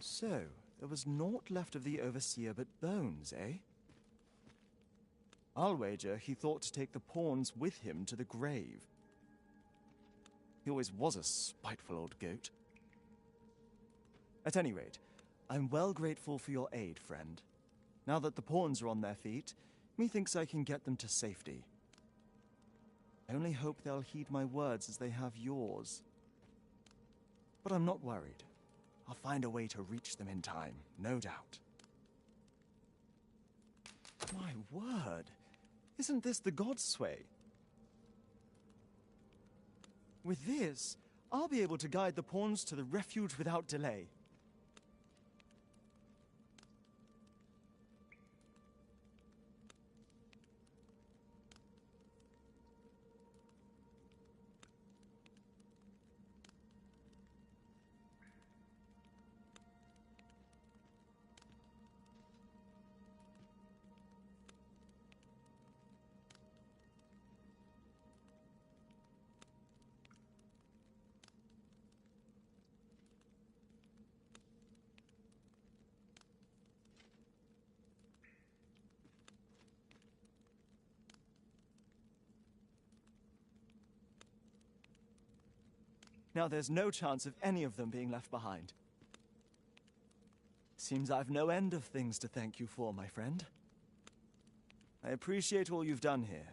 [SPEAKER 5] So, there was naught left of the Overseer but bones, eh? I'll wager he thought to take the pawns with him to the grave. He always was a spiteful old goat. At any rate, I'm well grateful for your aid, friend. Now that the pawns are on their feet, methinks I can get them to safety. I only hope they'll heed my words as they have yours. But I'm not worried. I'll find a way to reach them in time, no doubt. My word! Isn't this the Godsway? With this, I'll be able to guide the pawns to the refuge without delay. Now there's no chance of any of them being left behind. Seems I've no end of things to thank you for, my friend. I appreciate all you've done here.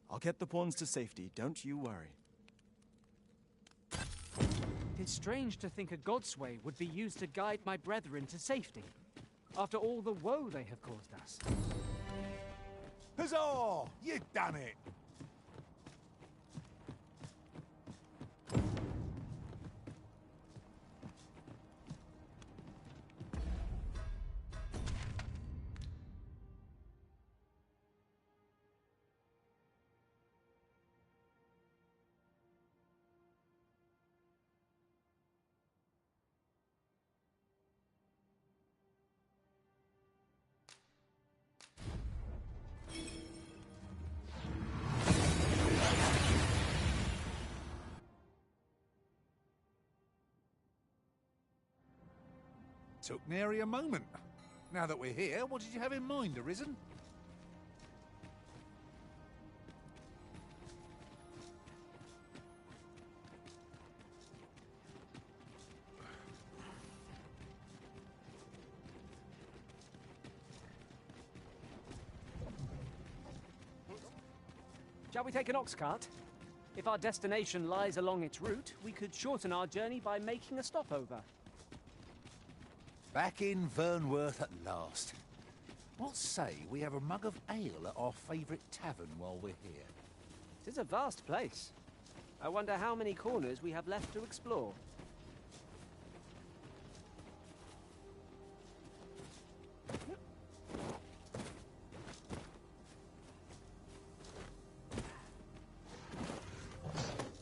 [SPEAKER 5] I'll get the pawns to safety, don't you worry.
[SPEAKER 2] It's strange to think a Godsway would be used to guide my brethren to safety, after all the woe they have caused us.
[SPEAKER 3] Huzzah! You done it! Took nary a moment. Now that we're here, what did you have in mind, Arisen?
[SPEAKER 2] Shall we take an ox cart? If our destination lies along its route, we could shorten our journey by making a stopover.
[SPEAKER 3] Back in Vernworth at last. What say we have a mug of ale at our favourite tavern while we're here?
[SPEAKER 2] It is a vast place. I wonder how many corners we have left to explore.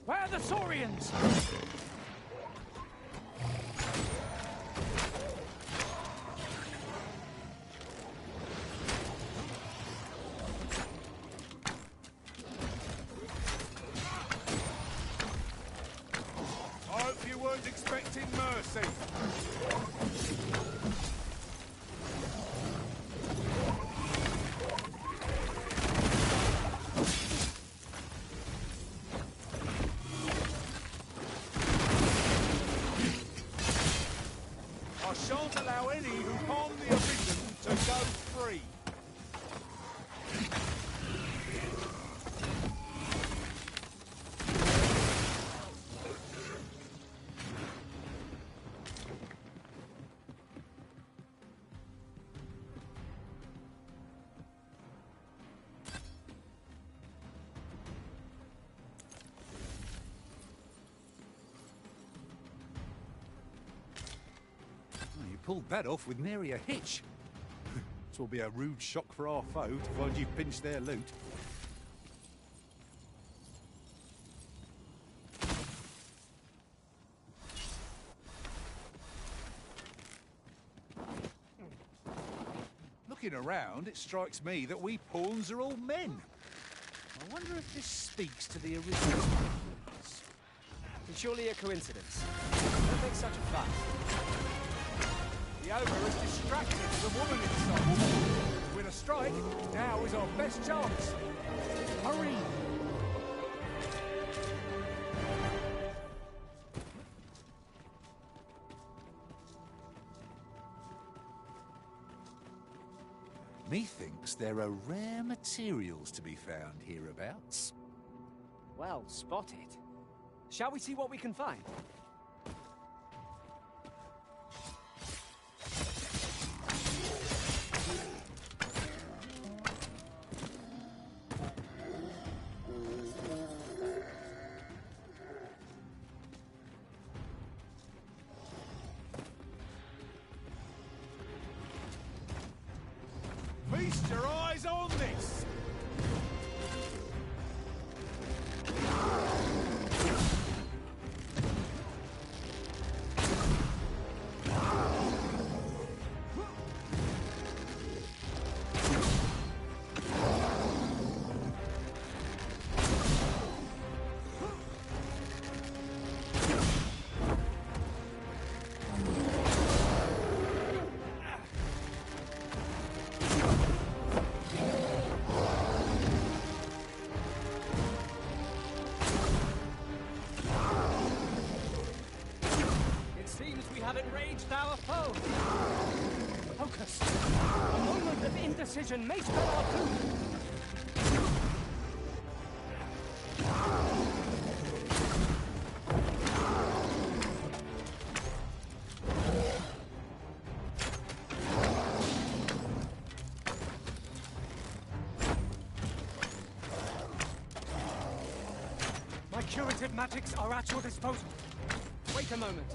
[SPEAKER 2] Where are the Saurians?
[SPEAKER 3] Expecting mercy. pulled that off with nary a hitch. Twill be a rude shock for our foe to find you pinched their loot. Looking around, it strikes me that we pawns are all men. I wonder if this speaks to the original.
[SPEAKER 2] It's surely a coincidence. Don't make such a fuss.
[SPEAKER 3] The ogre is distracted with the woman inside. With a strike, now is our best chance. Hurry! Methinks there are rare materials to be found hereabouts.
[SPEAKER 2] Well spotted. Shall we see what we can find?
[SPEAKER 3] Feast your eyes on this!
[SPEAKER 2] Our foe. Focus. A moment of indecision may spell our doom. My curative magics are at your disposal. Wait a moment.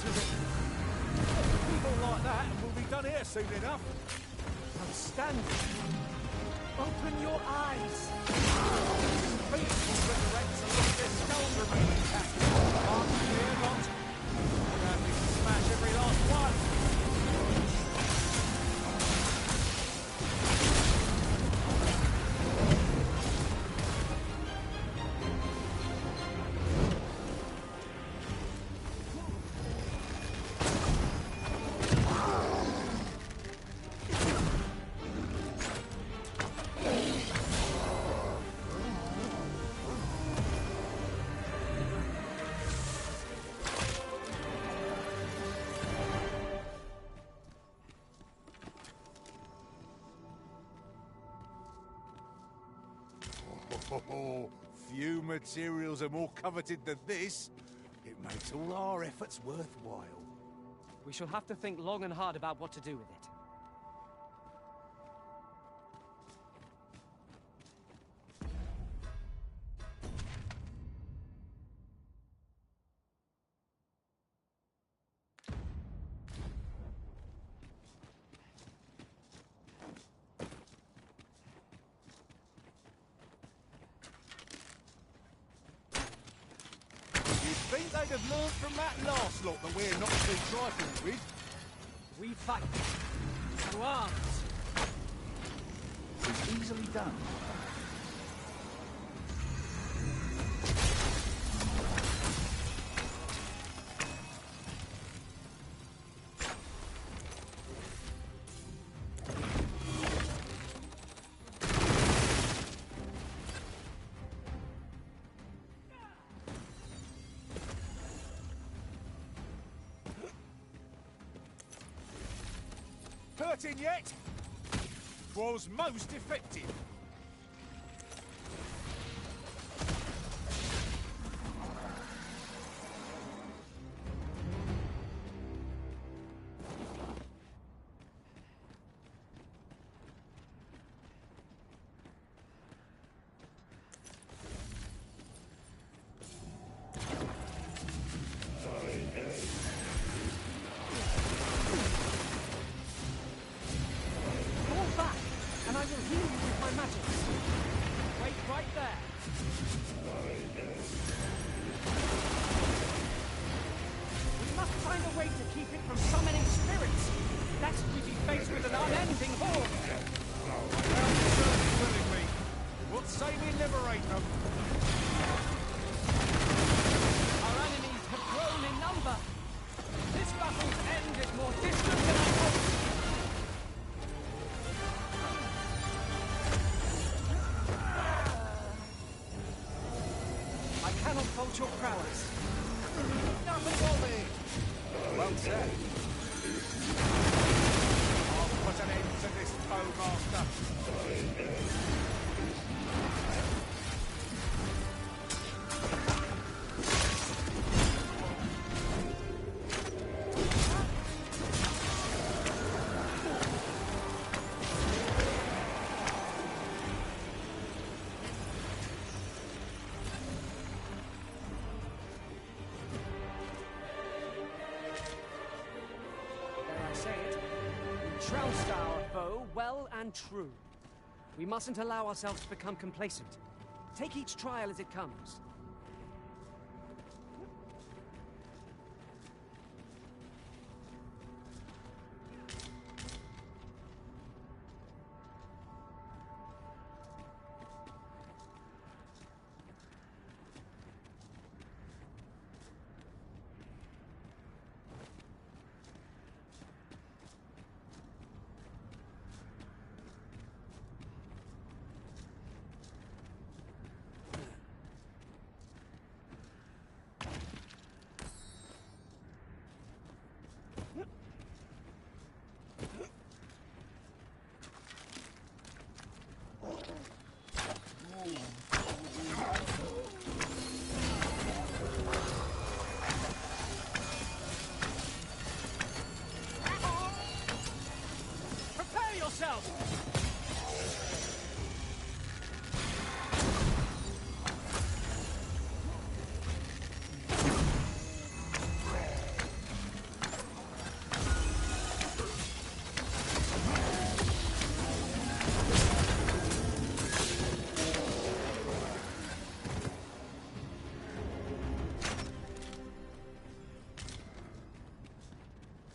[SPEAKER 3] People like that and we'll be done here soon enough.
[SPEAKER 2] Outstanding. Open your eyes.
[SPEAKER 3] Beast will resurrect and look their skulls remain intact. Can't fear not. We're going to smash every last one. Oh, few materials are more coveted than this. It makes all our efforts worthwhile.
[SPEAKER 2] We shall have to think long and hard about what to do with it.
[SPEAKER 19] think they'd have learned from that last lot that we're not to be trifled with.
[SPEAKER 2] We fight. To arms.
[SPEAKER 3] It's easily done.
[SPEAKER 19] Hurting yet? Was most effective.
[SPEAKER 2] Your prowess.
[SPEAKER 19] Nothing for me. Well said. I'll put an end to this bowmaster.
[SPEAKER 2] Trounced our foe well and true. We mustn't allow ourselves to become complacent. Take each trial as it comes.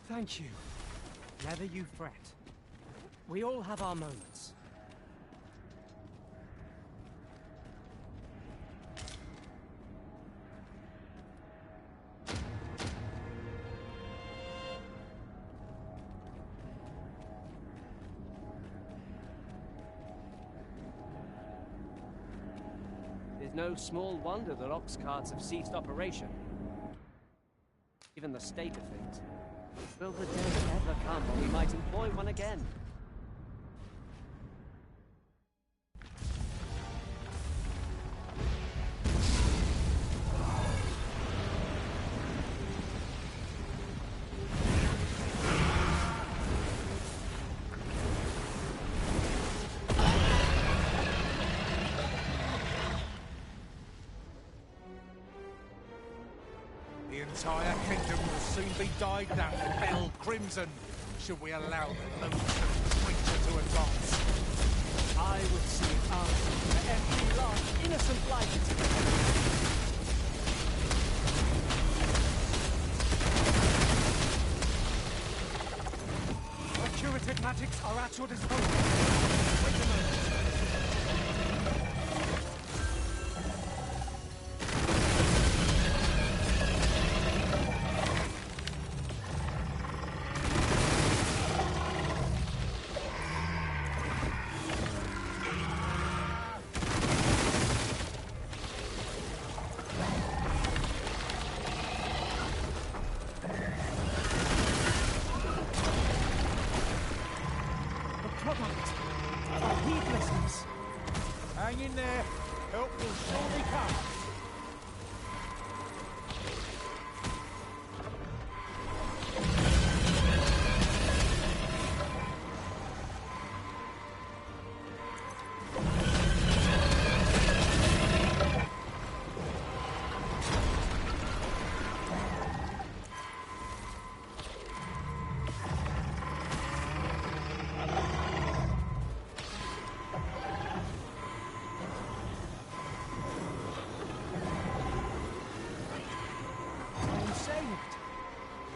[SPEAKER 2] Thank you. Never you fret. We all have our moments. There's no small wonder that ox carts have ceased operation. Given the state of things. Will the day ever come when we might employ one again?
[SPEAKER 3] The entire kingdom will soon be dyed down with hell crimson, should we allow the loathsome creature to advance.
[SPEAKER 2] I would see it answer for every last innocent life. sacred magics are at your disposal. Wait a moment.
[SPEAKER 3] Hang in there. Help will surely come.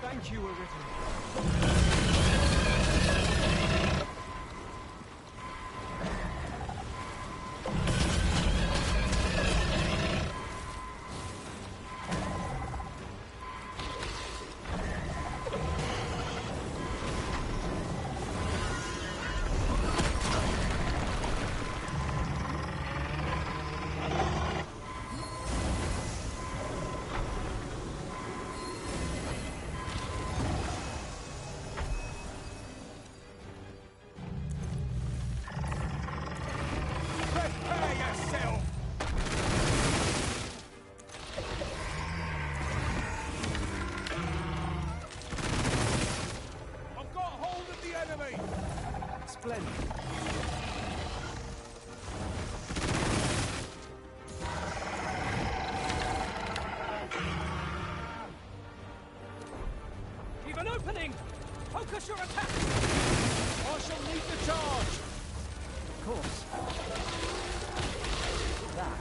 [SPEAKER 2] Thank you, Arithmetic. Splendid.
[SPEAKER 1] We've an opening! Focus your attack!
[SPEAKER 3] I shall lead the charge!
[SPEAKER 2] Of course. That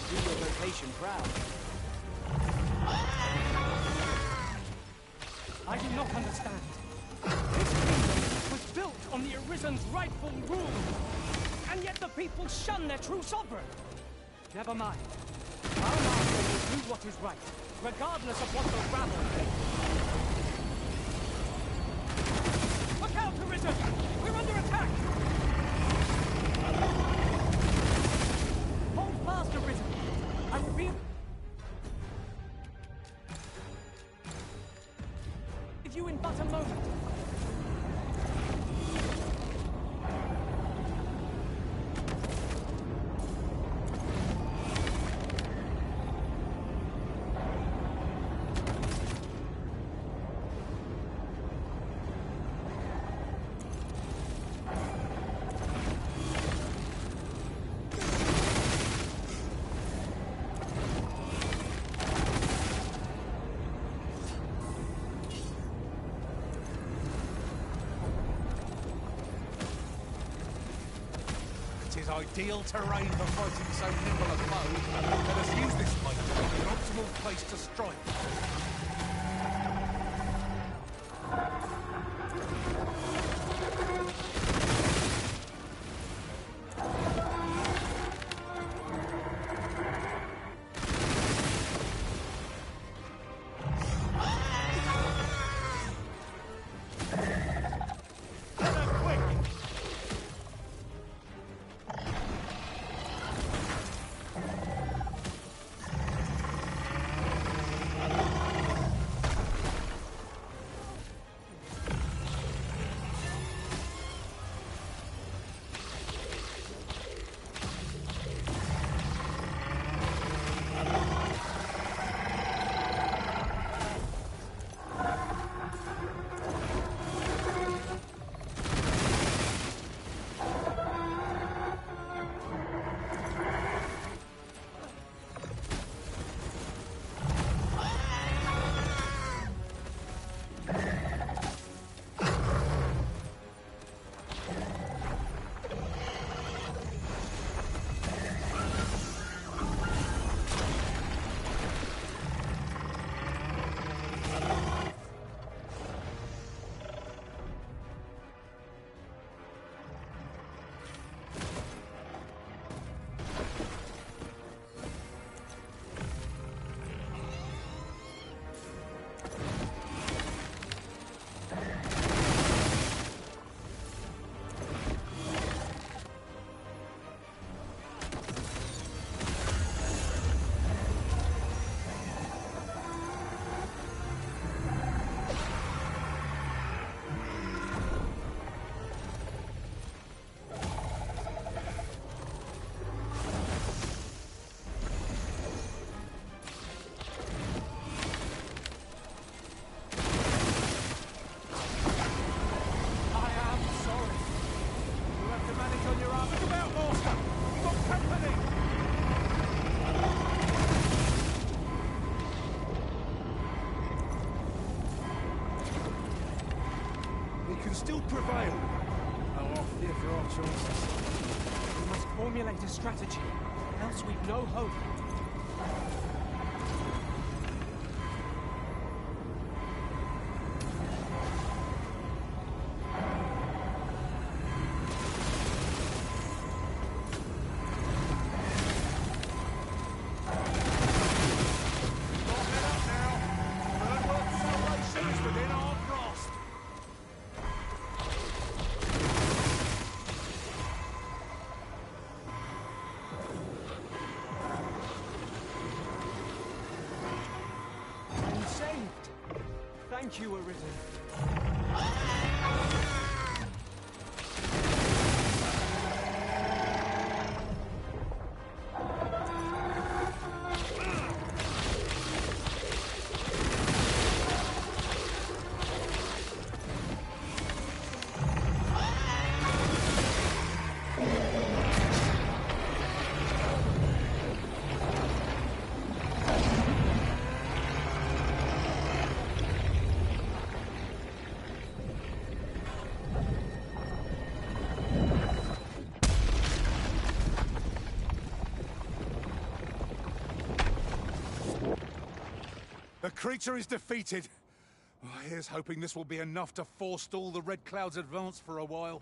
[SPEAKER 2] do your vocation proud.
[SPEAKER 1] I do not understand. This kingdom was built on the Arisen's rightful rule, and yet the people shun their true sovereign. Never mind. Our master will do what is right, regardless of what the rabble think. Look out, Arisen! We're under attack! Hold fast, Arisen! I will be with you in but a moment.
[SPEAKER 3] It is ideal terrain for fighting so nimble a foe. Let us use this fight to make an optimal place to strike. can still prevail.
[SPEAKER 2] Oh, I fear for our choices. We must formulate a strategy, else we've no hope. Thank you, Arisen.
[SPEAKER 3] The creature is defeated. Oh, here's hoping this will be enough to forestall the Red Cloud's advance for a while.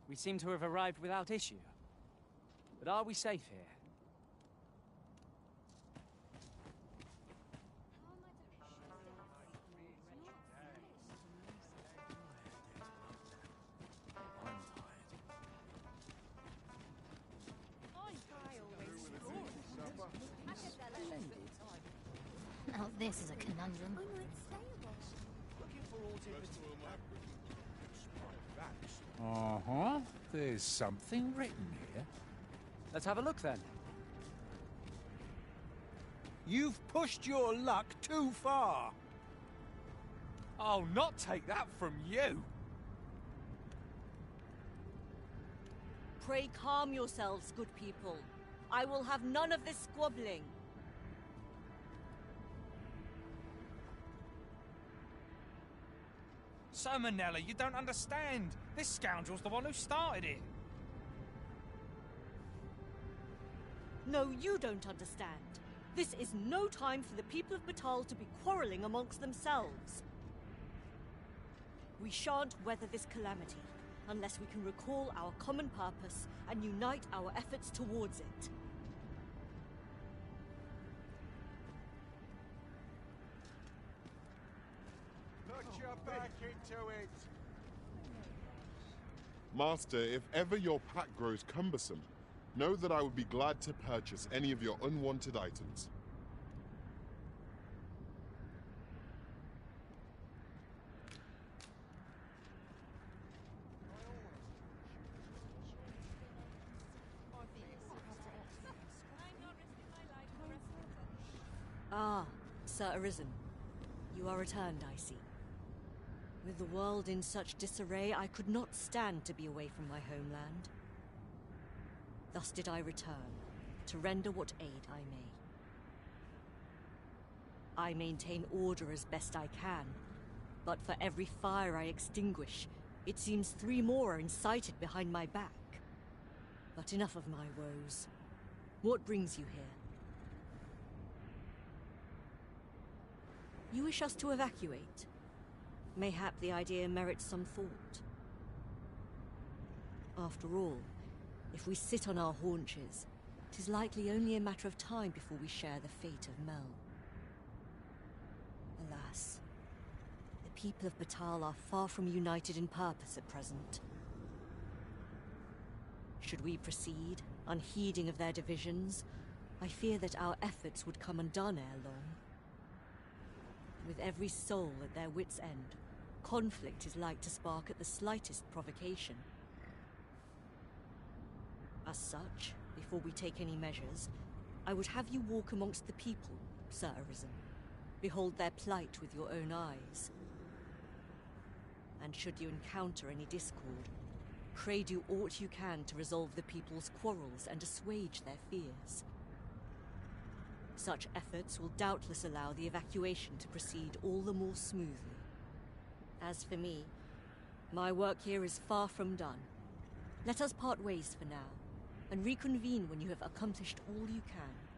[SPEAKER 2] We seem to have arrived without issue. But are we safe here?
[SPEAKER 10] Now this is a conundrum.
[SPEAKER 3] Uh-huh. There's something written here.
[SPEAKER 2] Let's have a look then.
[SPEAKER 19] You've pushed your luck too far.
[SPEAKER 13] I'll not take that from you.
[SPEAKER 15] Pray calm yourselves, good people. I will have none of this squabbling.
[SPEAKER 18] Sir Manella, you don't understand. This scoundrel's the one who started it.
[SPEAKER 15] No, you don't understand. This is no time for the people of Batal to be quarrelling amongst themselves. We shan't weather this calamity unless we can recall our common purpose and unite our efforts towards it.
[SPEAKER 4] Put your back into it!
[SPEAKER 20] Master, if ever your pack grows cumbersome, know that I would be glad to purchase any of your unwanted items.
[SPEAKER 15] Ah, Sir Arisen. You are returned, I see. With the world in such disarray, I could not stand to be away from my homeland. Thus did I return, to render what aid I may. I maintain order as best I can, but for every fire I extinguish, it seems 3 more are incited behind my back. But enough of my woes. What brings you here? You wish us to evacuate? Mayhap the idea merits some thought. After all, if we sit on our haunches, 'tis likely only a matter of time before we share the fate of Mel. Alas, the people of Batal are far from united in purpose at present. Should we proceed, unheeding of their divisions, I fear that our efforts would come undone ere long. With every soul at their wits' end, conflict is like to spark at the slightest provocation. As such, before we take any measures, I would have you walk amongst the people, Sir Arisen. Behold their plight with your own eyes. And should you encounter any discord, pray do aught you can to resolve the people's quarrels and assuage their fears. Such efforts will doubtless allow the evacuation to proceed all the more smoothly. As for me, my work here is far from done. Let us part ways for now, and reconvene when you have accomplished all you can.